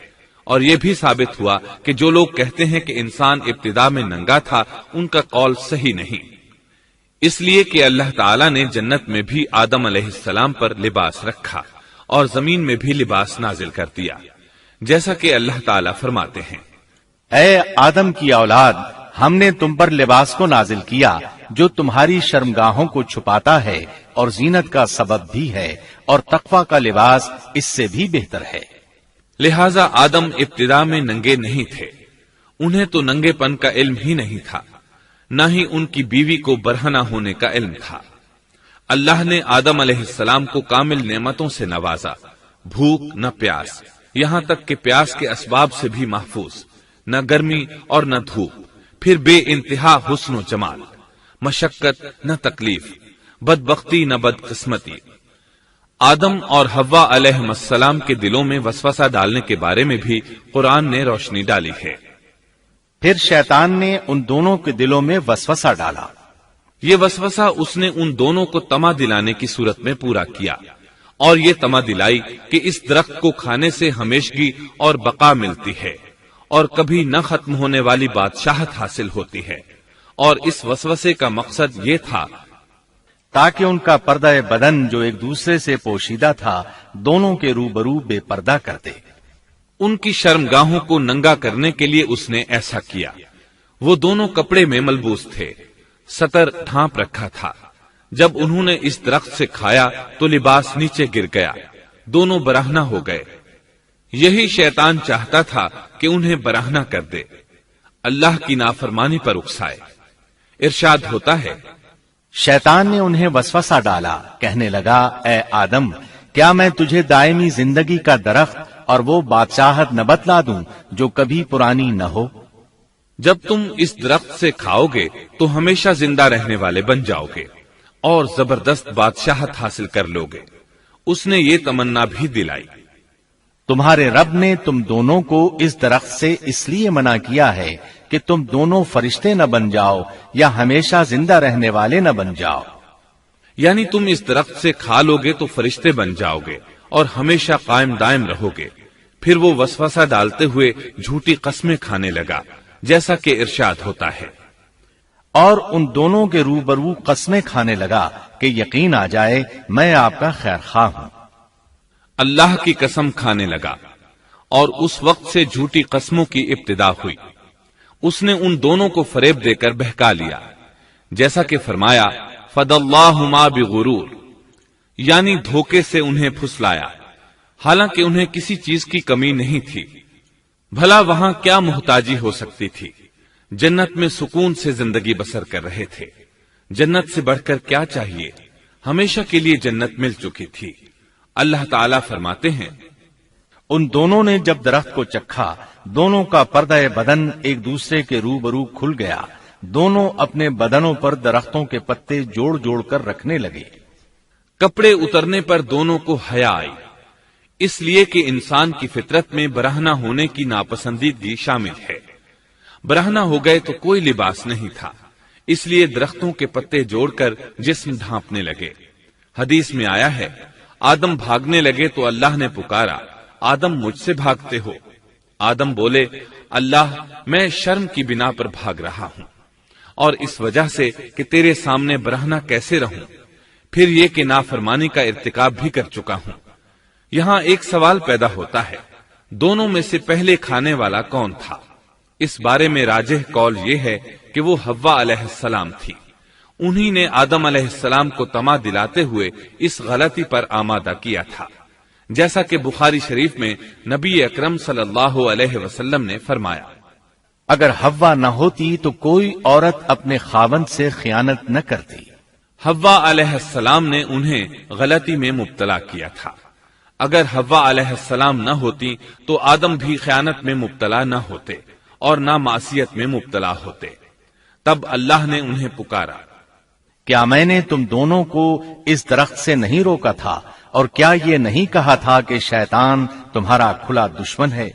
اور یہ بھی ثابت ہوا کہ جو لوگ کہتے ہیں کہ انسان ابتدا میں ننگا تھا ان کا قول صحیح نہیں، اس لیے کہ اللہ تعالیٰ نے جنت میں بھی آدم علیہ السلام پر لباس رکھا اور زمین میں بھی لباس نازل کر دیا، جیسا کہ اللہ تعالیٰ فرماتے ہیں، اے آدم کی اولاد ہم نے تم پر لباس کو نازل کیا جو تمہاری شرمگاہوں کو چھپاتا ہے اور زینت کا سبب بھی ہے، اور تقوی کا لباس اس سے بھی بہتر ہے۔ لہذا آدم ابتدا میں ننگے نہیں تھے، انہیں تو ننگے پن کا علم ہی نہیں تھا، نہ ہی ان کی بیوی کو برہنہ ہونے کا علم تھا۔ اللہ نے آدم علیہ السلام کو کامل نعمتوں سے نوازا، بھوک نہ پیاس، یہاں تک کہ پیاس کے اسباب سے بھی محفوظ، نہ گرمی اور نہ دھوپ، پھر بے انتہا حسن و جمال، مشقت نہ تکلیف، بدبختی نہ بدقسمتی۔ آدم اور حوا علیہ السلام کے دلوں میں وسوسہ ڈالنے کے بارے میں بھی قرآن نے روشنی ڈالی ہے۔ پھر شیطان نے ان دونوں کے دلوں میں وسوسہ ڈالا۔ یہ وسوسہ اس نے ان دونوں کو طمع دلانے کی صورت میں پورا کیا، اور یہ طمع دلائی کہ اس درخت کو کھانے سے ہمیشگی اور بقا ملتی ہے اور کبھی نہ ختم ہونے والی بادشاہت حاصل ہوتی ہے، اور اس وسوسے کا مقصد یہ تھا تاکہ ان کا پردہ بدن جو ایک دوسرے سے پوشیدہ تھا دونوں کے روبرو بے پردہ کر دے۔ ان کی شرمگاہوں کو ننگا کرنے کے لیے اس نے ایسا کیا۔ وہ دونوں کپڑے میں ملبوس تھے، ستر ڈھانپ رکھا تھا۔ جب انہوں نے اس درخت سے کھایا تو لباس نیچے گر گیا، دونوں برہنہ ہو گئے۔ یہی شیطان چاہتا تھا کہ انہیں برہنہ کر دے، اللہ کی نافرمانی پر اکسائے۔ ارشاد ہوتا ہے، شیطان نے انہیں وسوسہ ڈالا، کہنے لگا اے آدم کیا میں تجھے دائمی زندگی کا درخت اور وہ بادشاہت نہ بتلا دوں جو کبھی پرانی نہ ہو؟ جب تم اس درخت سے کھاؤ گے تو ہمیشہ زندہ رہنے والے بن جاؤ گے اور زبردست بادشاہت حاصل کر لو گے۔ اس نے یہ تمنا بھی دلائی۔ تمہارے رب نے تم دونوں کو اس درخت سے اس لیے منع کیا ہے کہ تم دونوں فرشتے نہ بن جاؤ یا ہمیشہ زندہ رہنے والے نہ بن جاؤ۔ یعنی تم اس درخت سے کھا لو گے تو فرشتے بن جاؤ گے اور ہمیشہ قائم دائم رہو گے۔ پھر وہ وسوسہ ڈالتے ہوئے جھوٹی قسمیں کھانے لگا، جیسا کہ ارشاد ہوتا ہے، اور ان دونوں کے روبرو قسمیں کھانے لگا کہ یقین آ جائے میں آپ کا خیر خواہ ہوں۔ اللہ کی قسم کھانے لگا اور اس وقت سے جھوٹی قسموں کی ابتدا ہوئی۔ اس نے ان دونوں کو فریب دے کر بہکا لیا، جیسا کہ فرمایا فَدَلَّاهُمَا بِغُرُورٍ، یعنی دھوکے سے انہیں پھسلایا، حالانکہ انہیں کسی چیز کی کمی نہیں تھی۔ بھلا وہاں کیا محتاجی ہو سکتی تھی؟ جنت میں سکون سے زندگی بسر کر رہے تھے، جنت سے بڑھ کر کیا چاہیے؟ ہمیشہ کے لیے جنت مل چکی تھی۔ اللہ تعالیٰ فرماتے ہیں، ان دونوں نے جب درخت کو چکھا، دونوں کا پردہ بدن ایک دوسرے کے روبرو کھل گیا، دونوں اپنے بدنوں پر درختوں کے پتے جوڑ جوڑ کر رکھنے لگے۔ کپڑے اترنے پر دونوں کو حیا آئی، اس لیے کہ انسان کی فطرت میں برہنہ ہونے کی ناپسندیدگی شامل ہے۔ برہنہ ہو گئے تو کوئی لباس نہیں تھا، اس لیے درختوں کے پتے جوڑ کر جسم ڈھانپنے لگے۔ حدیث میں آیا ہے، آدم بھاگنے لگے تو اللہ نے پکارا، آدم مجھ سے بھاگتے ہو؟ آدم بولے، اللہ میں شرم کی بنا پر بھاگ رہا ہوں، اور اس وجہ سے کہ تیرے سامنے برہنہ کیسے رہوں، پھر یہ کہ نافرمانی کا ارتکاب بھی کر چکا ہوں۔ یہاں ایک سوال پیدا ہوتا ہے، دونوں میں سے پہلے کھانے والا کون تھا؟ اس بارے میں راجح قول یہ ہے کہ وہ حوا علیہ السلام تھی۔ انہی نے آدم علیہ السلام کو طمع دلاتے ہوئے اس غلطی پر آمادہ کیا تھا، جیسا کہ بخاری شریف میں نبی اکرم صلی اللہ علیہ وسلم نے فرمایا، اگر حوا نہ ہوتی تو کوئی عورت اپنے خاوند سے خیانت نہ کرتی۔ حوا علیہ السلام نے انہیں غلطی میں مبتلا کیا تھا۔ اگر حوا علیہ السلام نہ ہوتی تو آدم بھی خیانت میں مبتلا نہ ہوتے اور نہ معصیت میں مبتلا ہوتے۔ تب اللہ نے انہیں پکارا، کیا میں نے تم دونوں کو اس درخت سے نہیں روکا تھا، اور کیا یہ نہیں کہا تھا کہ شیطان تمہارا کھلا دشمن ہے؟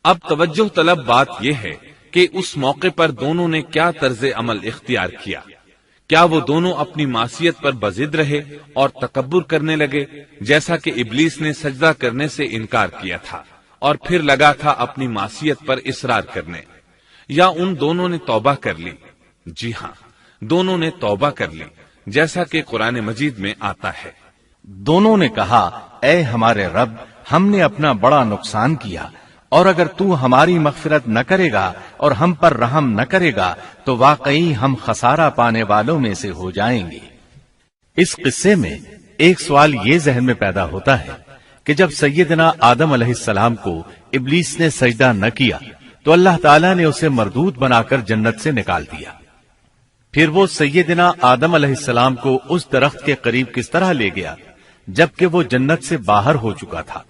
اب توجہ طلب بات یہ ہے کہ اس موقع پر دونوں نے کیا طرز عمل اختیار کیا۔ کیا وہ دونوں اپنی معصیت پر بضد رہے اور تکبر کرنے لگے، جیسا کہ ابلیس نے سجدہ کرنے سے انکار کیا تھا اور پھر لگا تھا اپنی معصیت پر اصرار کرنے، یا ان دونوں نے توبہ کر لی؟ جی ہاں، دونوں نے توبہ کر لی، جیسا کہ قرآن مجید میں آتا ہے، دونوں نے کہا، اے ہمارے رب، ہم نے اپنا بڑا نقصان کیا، اور اگر تو ہماری مغفرت نہ کرے گا اور ہم پر رحم نہ کرے گا تو واقعی ہم خسارہ پانے والوں میں سے ہو جائیں گے۔ اس قصے میں ایک سوال یہ ذہن میں پیدا ہوتا ہے کہ جب سیدنا آدم علیہ السلام کو ابلیس نے سجدہ نہ کیا تو اللہ تعالیٰ نے اسے مردود بنا کر جنت سے نکال دیا، پھر وہ سیدنا آدم علیہ السلام کو اس درخت کے قریب کس طرح لے گیا جبکہ وہ جنت سے باہر ہو چکا تھا؟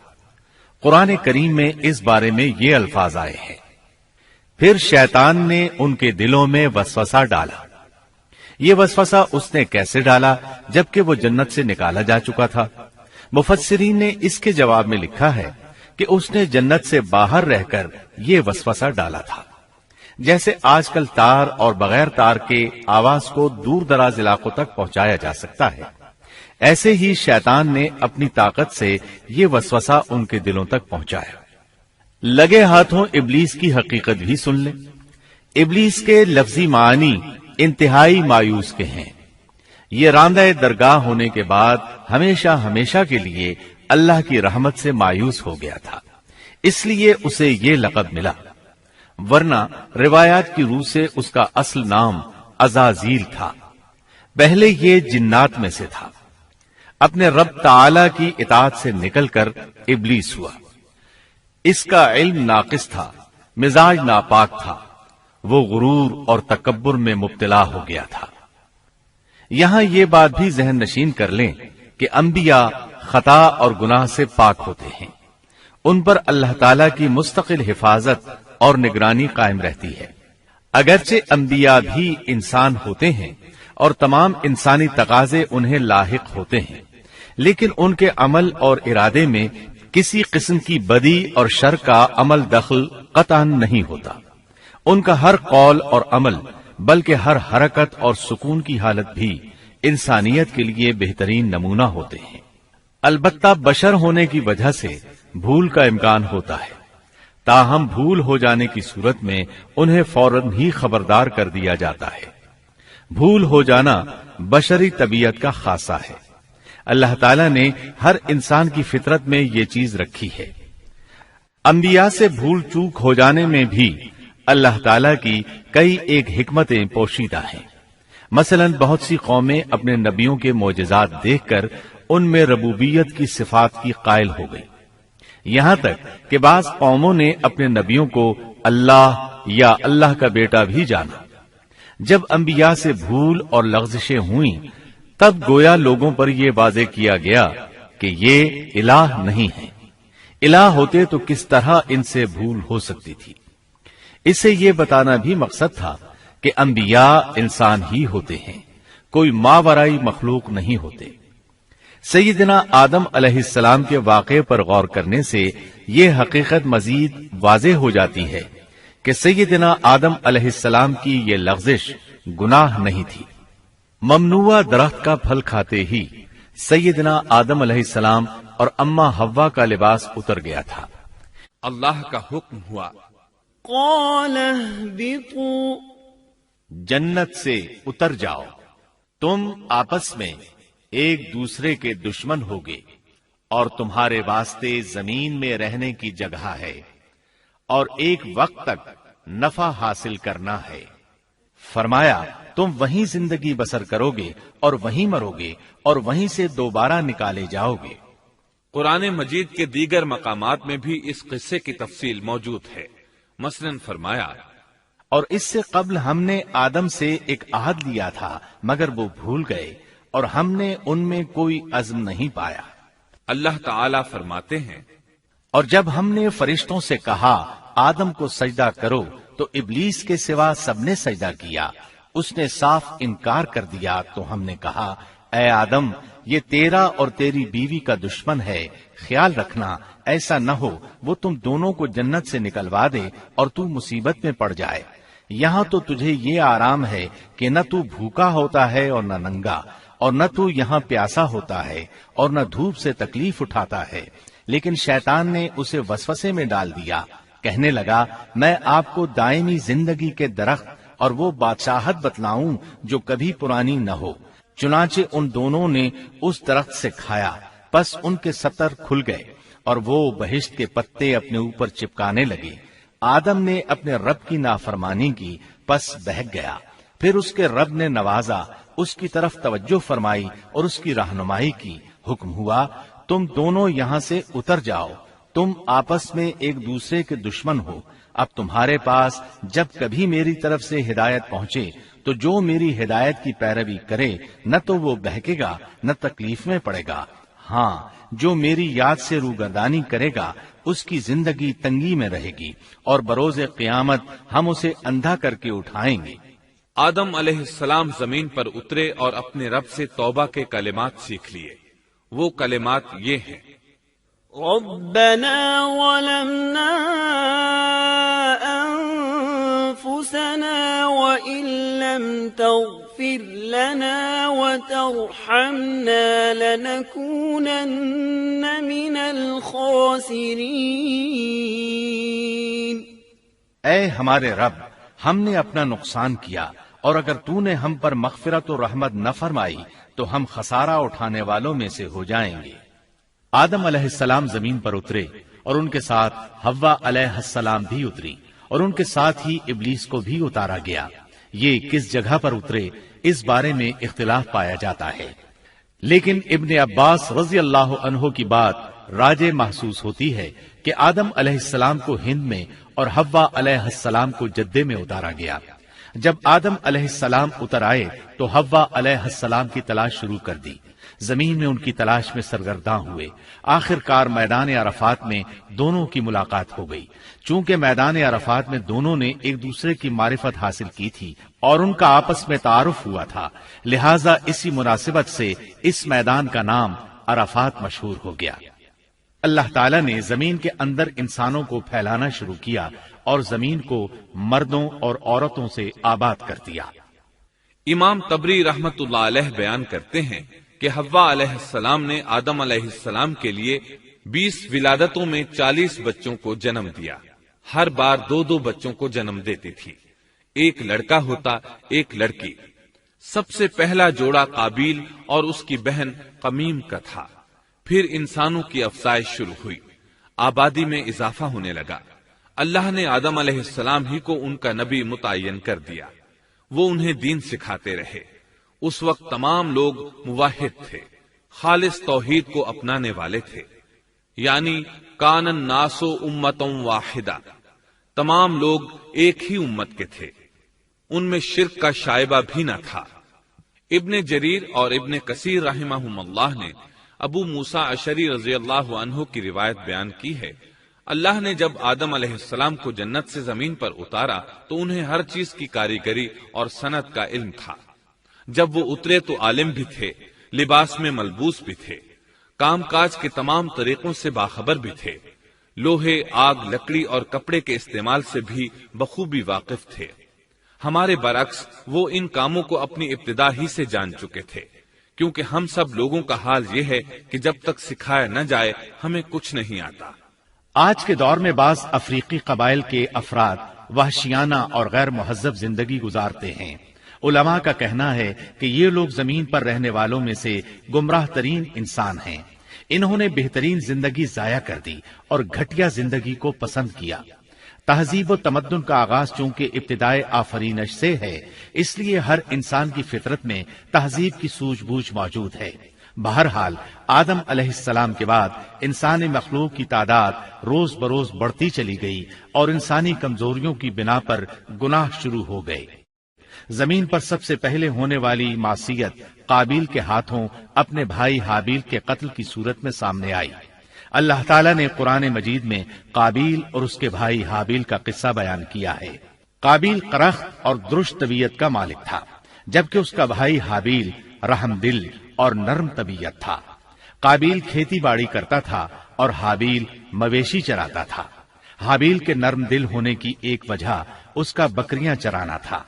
قرآن کریم میں اس بارے میں یہ الفاظ آئے ہیں، پھر شیطان نے ان کے دلوں میں وسوسہ ڈالا۔ یہ وسوسہ اس نے کیسے ڈالا جبکہ وہ جنت سے نکالا جا چکا تھا؟ مفسرین نے اس کے جواب میں لکھا ہے کہ اس نے جنت سے باہر رہ کر یہ وسوسہ ڈالا تھا۔ جیسے آج کل تار اور بغیر تار کے آواز کو دور دراز علاقوں تک پہنچایا جا سکتا ہے، ایسے ہی شیطان نے اپنی طاقت سے یہ وسوسہ ان کے دلوں تک پہنچایا۔ لگے ہاتھوں ابلیس کی حقیقت بھی سن لیں۔ ابلیس کے لفظی معنی انتہائی مایوس کے ہیں۔ یہ راندہ درگاہ ہونے کے بعد ہمیشہ ہمیشہ کے لیے اللہ کی رحمت سے مایوس ہو گیا تھا، اس لیے اسے یہ لقب ملا، ورنہ روایات کی روح سے اس کا اصل نام عزازیل تھا۔ پہلے یہ جنات میں سے تھا، اپنے رب تعالی کی اطاعت سے نکل کر ابلیس ہوا۔ اس کا علم ناقص تھا، مزاج ناپاک تھا، وہ غرور اور تکبر میں مبتلا ہو گیا تھا۔ یہاں یہ بات بھی ذہن نشین کر لیں کہ انبیاء خطا اور گناہ سے پاک ہوتے ہیں، ان پر اللہ تعالی کی مستقل حفاظت اور نگرانی قائم رہتی ہے۔ اگرچہ انبیاء بھی انسان ہوتے ہیں اور تمام انسانی تقاضے انہیں لاحق ہوتے ہیں، لیکن ان کے عمل اور ارادے میں کسی قسم کی بدی اور شر کا عمل دخل قطعاً نہیں ہوتا۔ ان کا ہر قول اور عمل بلکہ ہر حرکت اور سکون کی حالت بھی انسانیت کے لیے بہترین نمونہ ہوتے ہیں۔ البتہ بشر ہونے کی وجہ سے بھول کا امکان ہوتا ہے، تاہم بھول ہو جانے کی صورت میں انہیں فوراً ہی خبردار کر دیا جاتا ہے۔ بھول ہو جانا بشری طبیعت کا خاصہ ہے۔ اللہ تعالیٰ نے ہر انسان کی فطرت میں یہ چیز رکھی ہے۔ انبیاء سے بھول چوک ہو جانے میں بھی اللہ تعالیٰ کی کئی ایک حکمتیں پوشیدہ ہیں۔ مثلا بہت سی قومیں اپنے نبیوں کے معجزات دیکھ کر ان میں ربوبیت کی صفات کی قائل ہو گئی، یہاں تک کہ بعض قوموں نے اپنے نبیوں کو اللہ یا اللہ کا بیٹا بھی جانا۔ جب انبیاء سے بھول اور لغزشیں ہوئیں تب گویا لوگوں پر یہ واضح کیا گیا کہ یہ الہ نہیں ہے۔ الہ ہوتے تو کس طرح ان سے بھول ہو سکتی تھی۔ اس سے یہ بتانا بھی مقصد تھا کہ انبیاء انسان ہی ہوتے ہیں، کوئی ماورائی مخلوق نہیں ہوتے۔ سیدنا آدم علیہ السلام کے واقعے پر غور کرنے سے یہ حقیقت مزید واضح ہو جاتی ہے کہ سیدنا آدم علیہ السلام کی یہ لغزش گناہ نہیں تھی۔ ممنوع درخت کا پھل کھاتے ہی سیدنا آدم علیہ السلام اور اماں حوا کا لباس اتر گیا تھا۔ اللہ کا حکم ہوا، قال اهبطوا، جنت سے اتر جاؤ، تم آپس میں ایک دوسرے کے دشمن ہوگے اور تمہارے واسطے زمین میں رہنے کی جگہ ہے اور ایک وقت تک نفع حاصل کرنا ہے۔ فرمایا تم وہیں زندگی بسر کرو گے اور وہیں مرو گے اور وہیں سے دوبارہ نکالے جاؤ گے۔ قرآن مجید کے دیگر مقامات میں بھی اس قصے کی تفصیل موجود ہے۔ مثلاً فرمایا، اور اس سے قبل ہم نے آدم سے ایک عہد لیا تھا مگر وہ بھول گئے اور ہم نے ان میں کوئی عزم نہیں پایا۔ اللہ تعالی فرماتے ہیں، اور جب ہم نے فرشتوں سے کہا آدم کو سجدہ کرو تو ابلیس کے سوا سب نے سجدہ کیا، اس نے صاف انکار کر دیا۔ تو ہم نے کہا اے آدم، یہ تیرا اور تیری بیوی کا دشمن ہے، خیال رکھنا ایسا نہ ہو وہ تم دونوں کو جنت سے نکلوا دے اور تو مصیبت میں پڑ جائے۔ یہاں تو تجھے یہ آرام ہے کہ نہ تو بھوکا ہوتا ہے اور نہ ننگا، اور نہ تو یہاں پیاسا ہوتا ہے اور نہ دھوپ سے تکلیف اٹھاتا ہے۔ لیکن شیطان نے اسے وسوسے میں ڈال دیا، کہنے لگا میں آپ کو دائمی زندگی کے درخت اور وہ بادشاہت بتلاؤں جو کبھی پرانی نہ ہو۔ چنانچہ ان دونوں نے اس درخت سے کھایا، پس ان کے ستر کھل گئے اور وہ بہشت کے پتے اپنے اوپر چپکانے لگے۔ آدم نے اپنے رب کی نافرمانی کی، پس بہک گیا۔ پھر اس کے رب نے نوازا، اس کی طرف توجہ فرمائی اور اس کی رہنمائی کی۔ حکم ہوا تم دونوں یہاں سے اتر جاؤ، تم آپس میں ایک دوسرے کے دشمن ہو۔ اب تمہارے پاس جب کبھی میری طرف سے ہدایت پہنچے تو جو میری ہدایت کی پیروی کرے نہ تو وہ بہکے گا نہ تکلیف میں پڑے گا، ہاں جو میری یاد سے روگردانی کرے گا اس کی زندگی تنگی میں رہے گی اور بروز قیامت ہم اسے اندھا کر کے اٹھائیں گے۔ آدم علیہ السلام زمین پر اترے اور اپنے رب سے توبہ کے کلمات سیکھ لیے۔ وہ کلمات یہ ہیں، ربنا ظلمنا أنفسنا وإن لم تغفر لنا وترحمنا لنكونن من الخاسرين۔ اے ہمارے رب، ہم نے اپنا نقصان کیا اور اگر تو نے ہم پر مغفرت و رحمت نہ فرمائی تو ہم خسارہ اٹھانے والوں میں سے ہو جائیں گے۔ آدم علیہ السلام زمین پر اترے اور ان کے ساتھ حوا علیہ السلام بھی اتری اور ان کے ساتھ ہی ابلیس کو بھی اتارا گیا۔ یہ کس جگہ پر اترے اس بارے میں اختلاف پایا جاتا ہے، لیکن ابن عباس رضی اللہ عنہ کی بات راجح محسوس ہوتی ہے کہ آدم علیہ السلام کو ہند میں اور حوا علیہ السلام کو جدے میں اتارا گیا۔ جب آدم علیہ السلام اتر آئے تو حوا علیہ السلام کی تلاش شروع کر دی، زمین میں ان کی تلاش میں سرگرداں ہوئے۔ آخر کار میدان عرفات میں دونوں کی ملاقات ہو گئی۔ چونکہ میدان عرفات میں دونوں نے ایک دوسرے کی معرفت حاصل کی تھی اور ان کا آپس میں تعارف ہوا تھا، لہٰذا اسی مناسبت سے اس میدان کا نام عرفات مشہور ہو گیا۔ اللہ تعالیٰ نے زمین کے اندر انسانوں کو پھیلانا شروع کیا اور زمین کو مردوں اور عورتوں سے آباد کر دیا۔ امام طبری رحمت اللہ علیہ بیان کرتے ہیں کہ حوا علیہ السلام نے آدم علیہ السلام کے لیے 20 ولادتوں میں 40 بچوں کو جنم دیا۔ ہر بار 2 بچوں کو جنم دیتی تھی، ایک لڑکا ہوتا ایک لڑکی۔ سب سے پہلا جوڑا قابیل اور اس کی بہن قمیم کا تھا۔ پھر انسانوں کی افزائش شروع ہوئی، آبادی میں اضافہ ہونے لگا۔ اللہ نے آدم علیہ السلام ہی کو ان کا نبی متعین کر دیا، وہ انہیں دین سکھاتے رہے۔ اس وقت تمام لوگ موحد تھے، خالص توحید کو اپنانے والے تھے، یعنی کان الناس امۃ واحدہ، تمام لوگ ایک ہی امت کے تھے، ان میں شرک کا شائبہ بھی نہ تھا۔ ابن جریر اور ابن کثیر رحمہم اللہ نے ابو موسیٰ اشعری رضی اللہ عنہ کی روایت بیان کی ہے، اللہ نے جب آدم علیہ السلام کو جنت سے زمین پر اتارا تو انہیں ہر چیز کی کاریگری اور صنعت کا علم تھا۔ جب وہ اترے تو عالم بھی تھے، لباس میں ملبوس بھی تھے، کام کاج کے تمام طریقوں سے باخبر بھی تھے، لوہے، آگ، لکڑی اور کپڑے کے استعمال سے بھی بخوبی واقف تھے۔ ہمارے برعکس وہ ان کاموں کو اپنی ابتدا ہی سے جان چکے تھے، کیونکہ ہم سب لوگوں کا حال یہ ہے کہ جب تک سکھایا نہ جائے ہمیں کچھ نہیں آتا۔ آج کے دور میں بعض افریقی قبائل کے افراد وحشیانہ اور غیر مہذب زندگی گزارتے ہیں۔ علماء کا کہنا ہے کہ یہ لوگ زمین پر رہنے والوں میں سے گمراہ ترین انسان ہیں۔ انہوں نے بہترین زندگی ضائع کر دی اور گھٹیا زندگی کو پسند کیا۔ تہذیب و تمدن کا آغاز چونکہ ابتدائے آفرینش سے ہے، اس لیے ہر انسان کی فطرت میں تہذیب کی سوجھ بوجھ موجود ہے۔ بہرحال آدم علیہ السلام کے بعد انسانی مخلوق کی تعداد روز بروز بڑھتی چلی گئی اور انسانی کمزوریوں کی بنا پر گناہ شروع ہو گئے۔ زمین پر سب سے پہلے ہونے والی معصیت قابیل کے ہاتھوں اپنے بھائی حابیل کے قتل کی صورت میں سامنے آئی۔ اللہ تعالیٰ نے قرآن مجید میں قابیل اور اس کے بھائی حابیل کا قصہ بیان کیا ہے۔ قابیل قرخت اور درشت طبیعت کا مالک تھا، جبکہ اس کا بھائی حابیل رحم دل اور نرم طبیعت تھا۔ قابیل کھیتی باڑی کرتا تھا اور حابیل مویشی چراتا تھا۔ حابیل کے نرم دل ہونے کی ایک وجہ اس کا بکریاں چرانا تھا،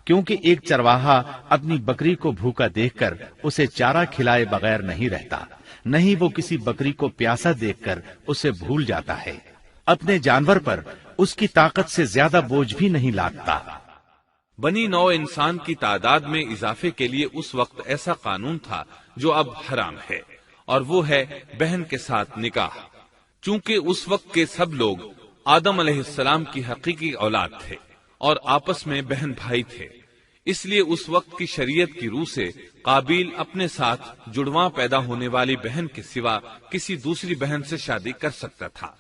کیونکہ ایک چرواہا اپنی بکری کو بھوکا دیکھ کر اسے چارہ کھلائے بغیر نہیں رہتا، نہیں وہ کسی بکری کو پیاسا دیکھ کر اسے بھول جاتا ہے۔ اپنے جانور پر اس کی طاقت سے زیادہ بوجھ بھی نہیں لادتا۔ بنی نوع انسان کی تعداد میں اضافے کے لیے اس وقت ایسا قانون تھا جو اب حرام ہے، اور وہ ہے بہن کے ساتھ نکاح۔ چونکہ اس وقت کے سب لوگ آدم علیہ السلام کی حقیقی اولاد تھے اور آپس میں بہن بھائی تھے، اس لیے اس وقت کی شریعت کی روح سے قابیل اپنے ساتھ جڑواں پیدا ہونے والی بہن کے سوا کسی دوسری بہن سے شادی کر سکتا تھا،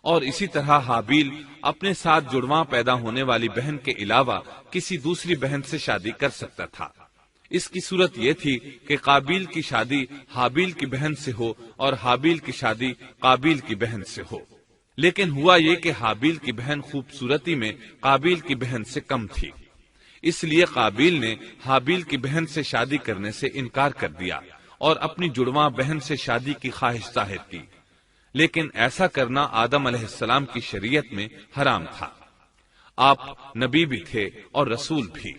اور اسی طرح حابیل اپنے ساتھ جڑواں پیدا ہونے والی بہن کے علاوہ کسی دوسری بہن سے شادی کر سکتا تھا۔ اس کی صورت یہ تھی کہ قابیل کی شادی حابیل کی بہن سے ہو اور حابیل کی شادی قابیل کی بہن سے ہو، لیکن ہوا یہ کہ حابیل کی بہن خوبصورتی میں قابیل کی بہن سے کم تھی، اس لیے قابیل نے حابیل کی بہن سے شادی کرنے سے انکار کر دیا اور اپنی جڑواں بہن سے شادی کی خواہش ظاہر کی، لیکن ایسا کرنا آدم علیہ السلام کی شریعت میں حرام تھا۔ آپ نبی بھی تھے اور رسول بھی۔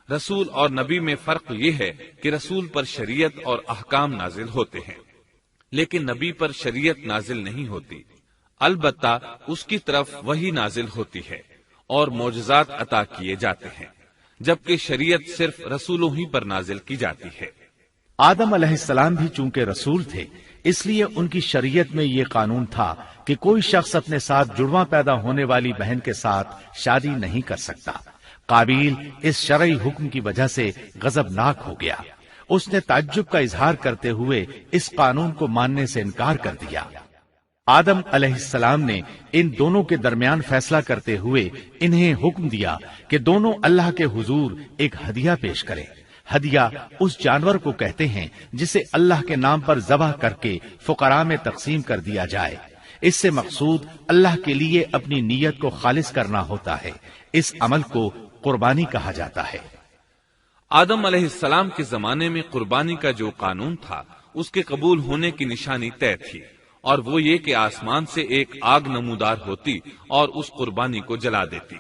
رسول اور نبی میں فرق یہ ہے کہ رسول پر شریعت اور احکام نازل ہوتے ہیں، لیکن نبی پر شریعت نازل نہیں ہوتی، البتہ اس کی طرف وحی نازل ہوتی ہے اور معجزات عطا کیے جاتے ہیں، جبکہ شریعت صرف رسولوں ہی پر نازل کی جاتی ہے۔ آدم علیہ السلام بھی چونکہ رسول تھے، اس لیے ان کی شریعت میں یہ قانون تھا کہ کوئی شخص اپنے ساتھ جڑواں پیدا ہونے والی بہن کے ساتھ شادی نہیں کر سکتا۔ قابیل اس شرعی حکم کی وجہ سے غضبناک ہو گیا، اس نے تعجب کا اظہار کرتے ہوئے اس قانون کو ماننے سے انکار کر دیا۔ آدم علیہ السلام نے ان دونوں کے درمیان فیصلہ کرتے ہوئے انہیں حکم دیا کہ دونوں اللہ کے حضور ایک ہدیہ پیش کریں۔ ہدیہ اس جانور کو کہتے ہیں جسے اللہ کے نام پر ذبح کر کے فقراء میں تقسیم کر دیا جائے۔ اس سے مقصود اللہ کے لیے اپنی نیت کو خالص کرنا ہوتا ہے۔ اس عمل کو قربانی کہا جاتا ہے۔ آدم علیہ السلام کے زمانے میں قربانی کا جو قانون تھا اس کے قبول ہونے کی نشانی طے تھی، اور وہ یہ کہ آسمان سے ایک آگ نمودار ہوتی اور اس قربانی کو جلا دیتی۔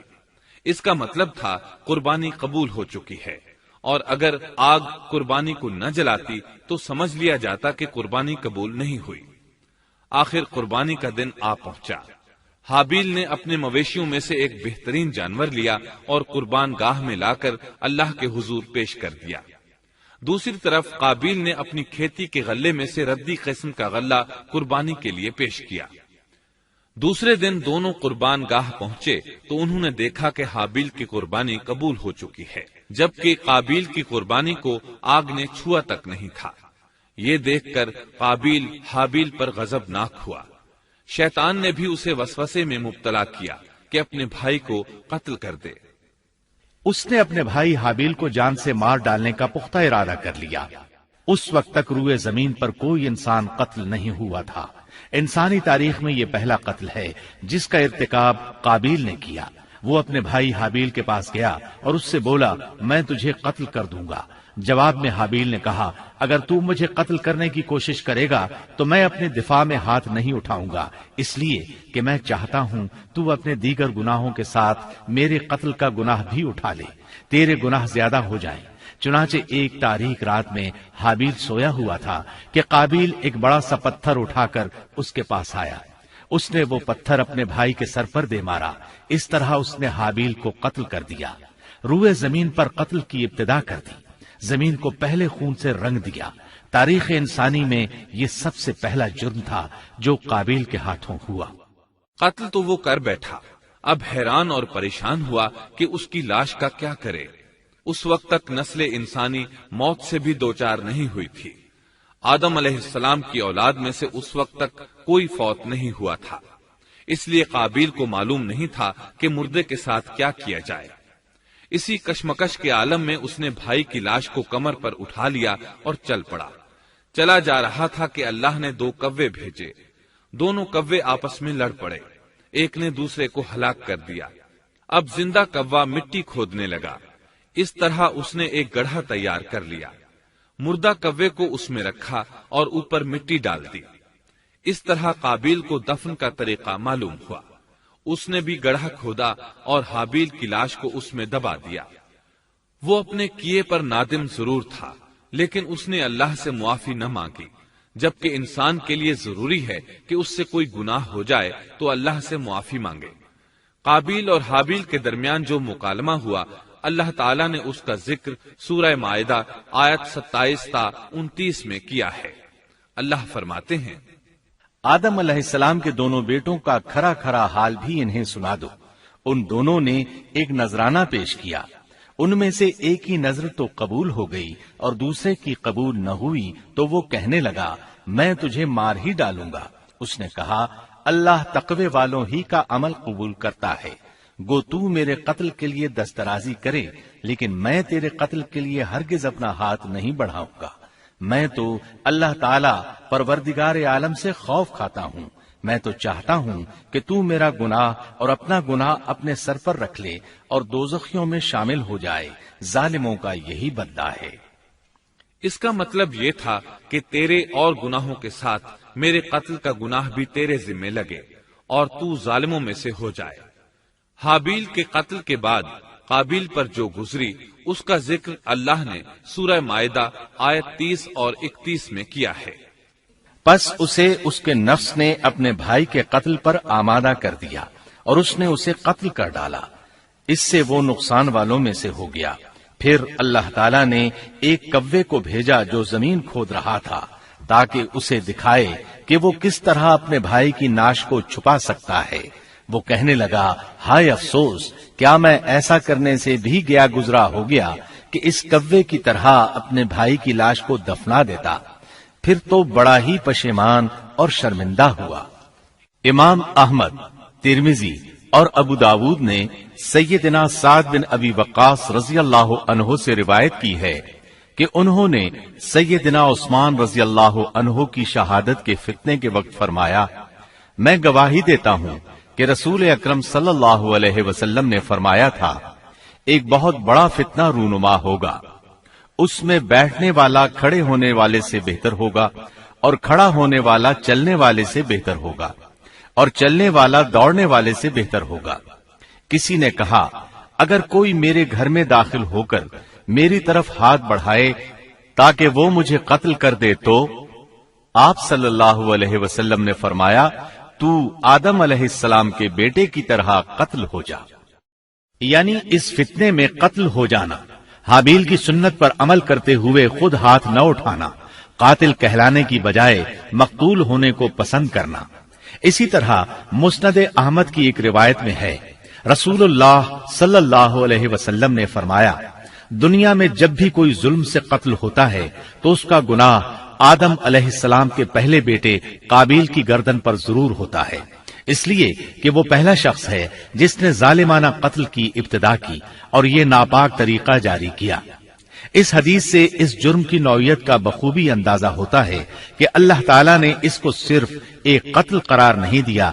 اس کا مطلب تھا قربانی قبول ہو چکی ہے، اور اگر آگ قربانی کو نہ جلاتی تو سمجھ لیا جاتا کہ قربانی قبول نہیں ہوئی۔ آخر قربانی کا دن آ پہنچا۔ حابیل نے اپنے مویشیوں میں سے ایک بہترین جانور لیا اور قربان گاہ میں لا کر اللہ کے حضور پیش کر دیا۔ دوسری طرف قابیل نے اپنی کھیتی کے غلے میں سے ردی قسم کا غلہ قربانی کے لیے پیش کیا۔ دوسرے دن دونوں قربان گاہ پہنچے تو انہوں نے دیکھا کہ حابیل کی قربانی قبول ہو چکی ہے، جبکہ قابیل کی قربانی کو آگ نے چھوا تک نہیں تھا۔ یہ دیکھ کر قابیل حابیل پر غضبناک ہوا۔ شیطان نے بھی اسے وسوسے میں مبتلا کیا کہ اپنے بھائی کو قتل کر دے۔ اس نے اپنے بھائی حابیل کو جان سے مار ڈالنے کا پختہ ارادہ کر لیا۔ اس وقت تک روئے زمین پر کوئی انسان قتل نہیں ہوا تھا۔ انسانی تاریخ میں یہ پہلا قتل ہے جس کا ارتکاب قابیل نے کیا۔ وہ اپنے بھائی حابیل کے پاس گیا اور اس سے بولا، میں تجھے قتل کر دوں گا۔ جواب میں حابیل نے کہا، اگر تو مجھے قتل کرنے کی کوشش کرے گا تو میں اپنے دفاع میں ہاتھ نہیں اٹھاؤں گا، اس لیے کہ میں چاہتا ہوں تو اپنے دیگر گناہوں کے ساتھ میرے قتل کا گناہ بھی اٹھا لے، تیرے گناہ زیادہ ہو جائیں۔ چنانچہ ایک تاریک رات میں حابیل سویا ہوا تھا کہ قابیل ایک بڑا سا پتھر اٹھا کر اس کے پاس آیا۔ اس نے وہ پتھر اپنے بھائی کے سر پر دے مارا۔ اس طرح اس نے حابیل کو قتل کر دیا، روئے زمین پر قتل کی ابتدا کر دی، زمین کو پہلے خون سے رنگ دیا۔ تاریخ انسانی میں یہ سب سے پہلا جرم تھا جو قابیل کے ہاتھوں ہوا۔ قتل تو وہ کر بیٹھا، اب حیران اور پریشان ہوا کہ اس کی لاش کا کیا کرے۔ اس وقت تک نسل انسانی موت سے بھی دوچار نہیں ہوئی تھی۔ آدم علیہ السلام کی اولاد میں سے اس وقت تک کوئی فوت نہیں ہوا تھا، اس لیے قابیل کو معلوم نہیں تھا کہ مردے کے ساتھ کیا کیا جائے۔ اسی کشمکش کے عالم میں اس نے بھائی کی لاش کو کمر پر اٹھا لیا اور چل پڑا۔ چلا جا رہا تھا کہ اللہ نے 2 کوے بھیجے۔ دونوں کوے آپس میں لڑ پڑے، ایک نے دوسرے کو ہلاک کر دیا۔ اب زندہ کوا مٹی کھودنے لگا۔ اس طرح اس نے ایک گڑھا تیار کر لیا، مردہ کوے کو اس میں رکھا اور اوپر مٹی ڈال دی۔ اس طرح قابیل کو دفن کا طریقہ معلوم ہوا۔ اس نے بھی گڑھا کھودا اور حابیل کی لاش کو اس میں دبا دیا۔ وہ اپنے کیے پر نادم ضرور تھا، لیکن اس نے اللہ سے معافی نہ مانگی، جبکہ انسان کے لیے ضروری ہے کہ اس سے کوئی گناہ ہو جائے تو اللہ سے معافی مانگے۔ قابیل اور حابیل کے درمیان جو مکالمہ ہوا، اللہ تعالیٰ نے اس کا ذکر سورہ مائدہ آیت 27 تا 29 میں کیا ہے۔ اللہ فرماتے ہیں، آدم علیہ السلام کے دونوں بیٹوں کا کھرا کھرا حال بھی انہیں سنا دو۔ ان دونوں نے ایک نذرانہ پیش کیا، ان میں سے ایک ہی نذر تو قبول ہو گئی اور دوسرے کی قبول نہ ہوئی تو وہ کہنے لگا، میں تجھے مار ہی ڈالوں گا۔ اس نے کہا، اللہ تقوی والوں ہی کا عمل قبول کرتا ہے، گو تو میرے قتل کے لیے دسترازی کرے، لیکن میں تیرے قتل کے لیے ہرگز اپنا ہاتھ نہیں بڑھاؤں گا۔ میں تو اللہ تعالی پروردگار عالم سے خوف کھاتا ہوں، میں تو چاہتا ہوں کہ تو میرا گناہ اور اپنا گناہ اپنے سر پر رکھ لے اور دوزخیوں میں شامل ہو جائے۔ ظالموں کا یہی بدلہ ہے۔ اس کا مطلب یہ تھا کہ تیرے اور گناہوں کے ساتھ میرے قتل کا گناہ بھی تیرے ذمہ لگے اور تو ظالموں میں سے ہو جائے۔ حابیل کے قتل کے بعد قابیل پر جو گزری اس کا ذکر اللہ نے سورہ مائدہ آیت 30 اور 31 میں کیا ہے۔ پس اسے اس کے نفس نے اپنے بھائی کے قتل پر آمادہ کر دیا اور اس نے اسے قتل کر ڈالا، اس سے وہ نقصان والوں میں سے ہو گیا۔ پھر اللہ تعالیٰ نے ایک کوے کو بھیجا جو زمین کھود رہا تھا تاکہ اسے دکھائے کہ وہ کس طرح اپنے بھائی کی ناش کو چھپا سکتا ہے۔ وہ کہنے لگا، ہائے افسوس، کیا میں ایسا کرنے سے بھی گیا گزرا ہو گیا کہ اس کوے کی طرح اپنے بھائی کی لاش کو دفنا دیتا۔ پھر تو بڑا ہی پشیمان اور شرمندہ ہوا۔ امام احمد، ترمذی اور ابو داود نے سیدنا سعد بن ابی وقاص رضی اللہ عنہ سے روایت کی ہے کہ انہوں نے سیدنا عثمان رضی اللہ عنہ کی شہادت کے فتنے کے وقت فرمایا، میں گواہی دیتا ہوں کہ رسول اکرم صلی اللہ علیہ وسلم نے فرمایا تھا، ایک بہت بڑا فتنہ رونما ہوگا، اس میں بیٹھنے والا کھڑے ہونے والے سے بہتر ہوگا اور کھڑا ہونے والا چلنے والے سے بہتر ہوگا اور چلنے والا دوڑنے والے سے بہتر ہوگا۔ کسی نے کہا، اگر کوئی میرے گھر میں داخل ہو کر میری طرف ہاتھ بڑھائے تاکہ وہ مجھے قتل کر دے تو آپ صلی اللہ علیہ وسلم نے فرمایا، تو آدم علیہ السلام کے بیٹے کی طرح قتل ہو جا۔ یعنی اس فتنے میں قتل ہو جانا حابیل کی سنت پر عمل کرتے ہوئے خود ہاتھ نہ اٹھانا، قاتل کہلانے کی بجائے مقتول ہونے کو پسند کرنا۔ اسی طرح مسند احمد کی ایک روایت میں ہے، رسول اللہ صلی اللہ علیہ وسلم نے فرمایا، دنیا میں جب بھی کوئی ظلم سے قتل ہوتا ہے تو اس کا گناہ آدم علیہ السلام کے پہلے بیٹے قابیل کی گردن پر ضرور ہوتا ہے، اس لیے کہ وہ پہلا شخص ہے جس نے ظالمانہ قتل کی ابتدا کی اور یہ ناپاک طریقہ جاری کیا۔ اس حدیث سے اس جرم کی نوعیت کا بخوبی اندازہ ہوتا ہے کہ اللہ تعالیٰ نے اس کو صرف ایک قتل قرار نہیں دیا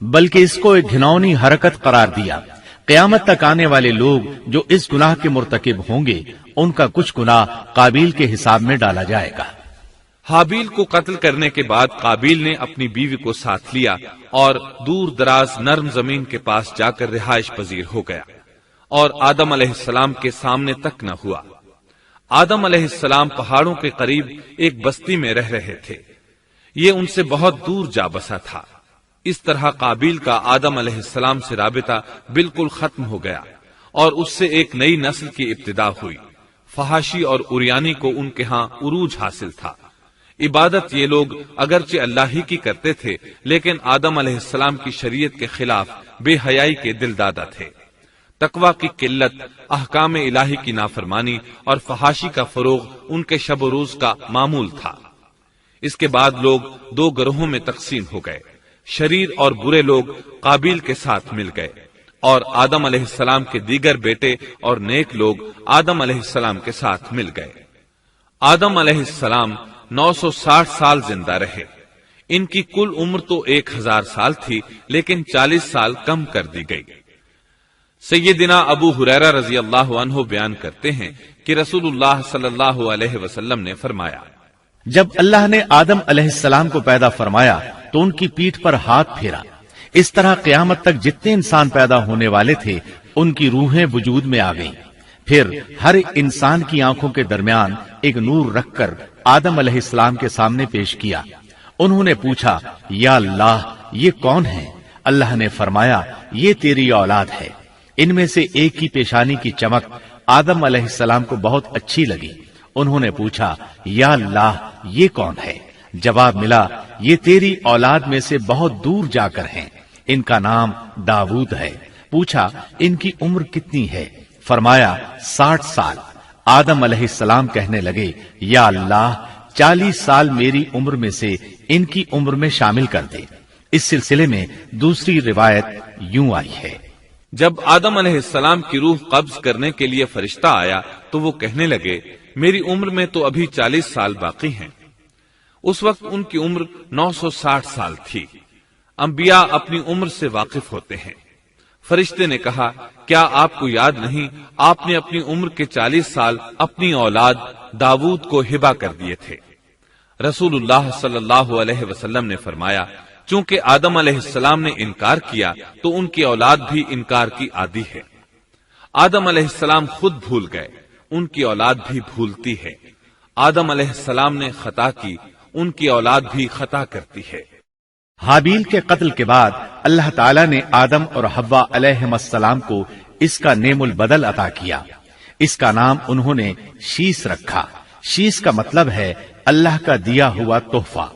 بلکہ اس کو ایک گھناؤنی حرکت قرار دیا۔ قیامت تک آنے والے لوگ جو اس گناہ کے مرتکب ہوں گے ان کا کچھ گناہ قابیل کے حساب میں ڈالا جائے گا۔ حابیل کو قتل کرنے کے بعد قابیل نے اپنی بیوی کو ساتھ لیا اور دور دراز نرم زمین کے پاس جا کر رہائش پذیر ہو گیا اور آدم علیہ السلام کے سامنے تک نہ ہوا۔ آدم علیہ السلام پہاڑوں کے قریب ایک بستی میں رہ رہے تھے، یہ ان سے بہت دور جا بسا تھا۔ اس طرح قابیل کا آدم علیہ السلام سے رابطہ بالکل ختم ہو گیا اور اس سے ایک نئی نسل کی ابتدا ہوئی۔ فحاشی اور اریانی کو ان کے ہاں عروج حاصل تھا۔ عبادت یہ لوگ اگرچہ اللہ ہی کی کرتے تھے لیکن آدم علیہ السلام کی شریعت کے خلاف بے حیائی کے دل دادا تھے۔ تقوی کی قلت، احکام الہی کی نافرمانی اور فحاشی کا فروغ ان کے شب و روز کا معمول تھا۔ اس کے بعد لوگ دو گروہوں میں تقسیم ہو گئے، شریر اور برے لوگ قابیل کے ساتھ مل گئے اور آدم علیہ السلام کے دیگر بیٹے اور نیک لوگ آدم علیہ السلام کے ساتھ مل گئے۔ آدم علیہ السلام 960 سال زندہ رہے۔ ان کی کل عمر تو 1000 سال تھی لیکن 40 سال کم کر دی گئی۔ سیدنا ابو ہریرہ رضی اللہ عنہ بیان کرتے ہیں کہ رسول اللہ صلی اللہ علیہ وسلم نے فرمایا، جب اللہ نے آدم علیہ السلام کو پیدا فرمایا تو ان کی پیٹھ پر ہاتھ پھیرا، اس طرح قیامت تک جتنے انسان پیدا ہونے والے تھے ان کی روحیں وجود میں آ گئیں۔ پھر ہر انسان کی آنکھوں کے درمیان ایک نور رکھ کر آدم علیہ السلام کے سامنے پیش کیا۔ انہوں نے پوچھا، یا اللہ یہ کون ہے؟ اللہ نے فرمایا، یہ تیری اولاد ہے۔ ان میں سے ایک کی پیشانی کی چمک آدم علیہ السلام کو بہت اچھی لگی۔ انہوں نے پوچھا، یا اللہ یہ کون ہے؟ جواب ملا، یہ تیری اولاد میں سے بہت دور جا کر ہیں، ان کا نام داؤد ہے۔ پوچھا، ان کی عمر کتنی ہے؟ فرمایا 60 سال۔ آدم علیہ السلام کہنے لگے، یا اللہ 40 سال میری عمر میں سے ان کی عمر میں شامل کر دے۔ اس سلسلے میں دوسری روایت یوں آئی ہے، جب آدم علیہ السلام کی روح قبض کرنے کے لیے فرشتہ آیا تو وہ کہنے لگے، میری عمر میں تو ابھی 40 سال باقی ہیں۔ اس وقت ان کی عمر 960 سال تھی۔ انبیاء اپنی عمر سے واقف ہوتے ہیں۔ فرشتے نے کہا، کیا آپ کو یاد نہیں آپ نے اپنی عمر کے 40 سال اپنی اولاد داؤد کو ہبہ کر دیے تھے؟ رسول اللہ صلی اللہ علیہ وسلم نے فرمایا، چونکہ آدم علیہ السلام نے انکار کیا تو ان کی اولاد بھی انکار کی عادی ہے۔ آدم علیہ السلام خود بھول گئے، ان کی اولاد بھی بھولتی ہے۔ آدم علیہ السلام نے خطا کی، ان کی اولاد بھی خطا کرتی ہے۔ حابیل کے قتل کے بعد اللہ تعالیٰ نے آدم اور حوا علیہم السلام کو اس کا نعم البدل عطا کیا۔ اس کا نام انہوں نے شیس رکھا۔ شیس کا مطلب ہے اللہ کا دیا ہوا تحفہ۔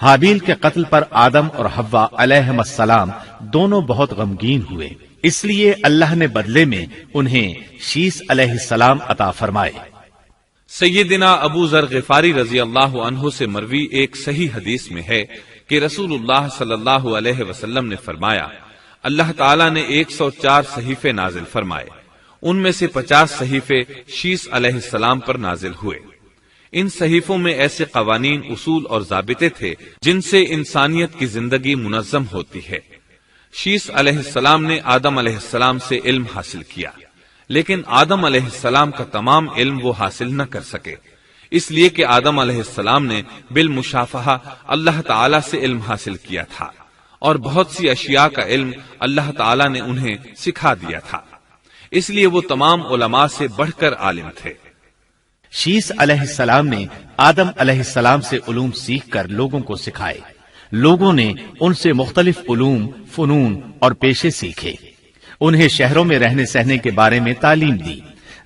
حابیل کے قتل پر آدم اور حوا علیہم السلام دونوں بہت غمگین ہوئے، اس لیے اللہ نے بدلے میں انہیں شیس علیہ السلام عطا فرمائے۔ سیدنا ابو ذر غفاری رضی اللہ عنہ سے مروی ایک صحیح حدیث میں ہے کہ رسول اللہ صلی اللہ علیہ وسلم نے فرمایا، اللہ تعالیٰ نے 104 صحیفے نازل فرمائے، ان میں سے 50 صحیفے شیس علیہ السلام پر نازل ہوئے۔ ان صحیفوں میں ایسے قوانین، اصول اور ضابطے تھے جن سے انسانیت کی زندگی منظم ہوتی ہے۔ شیس علیہ السلام نے آدم علیہ السلام سے علم حاصل کیا، لیکن آدم علیہ السلام کا تمام علم وہ حاصل نہ کر سکے، اس لیے کہ آدم علیہ السلام نے بالمشافہہ اللہ تعالی سے علم حاصل کیا تھا اور بہت سی اشیاء کا علم اللہ تعالی نے انہیں سکھا دیا تھا، اس لیے وہ تمام علماء سے بڑھ کر عالم تھے۔ شیس علیہ السلام نے آدم علیہ السلام سے علوم سیکھ کر لوگوں کو سکھائے۔ لوگوں نے ان سے مختلف علوم، فنون اور پیشے سیکھے۔ انہیں شہروں میں رہنے سہنے کے بارے میں تعلیم دی۔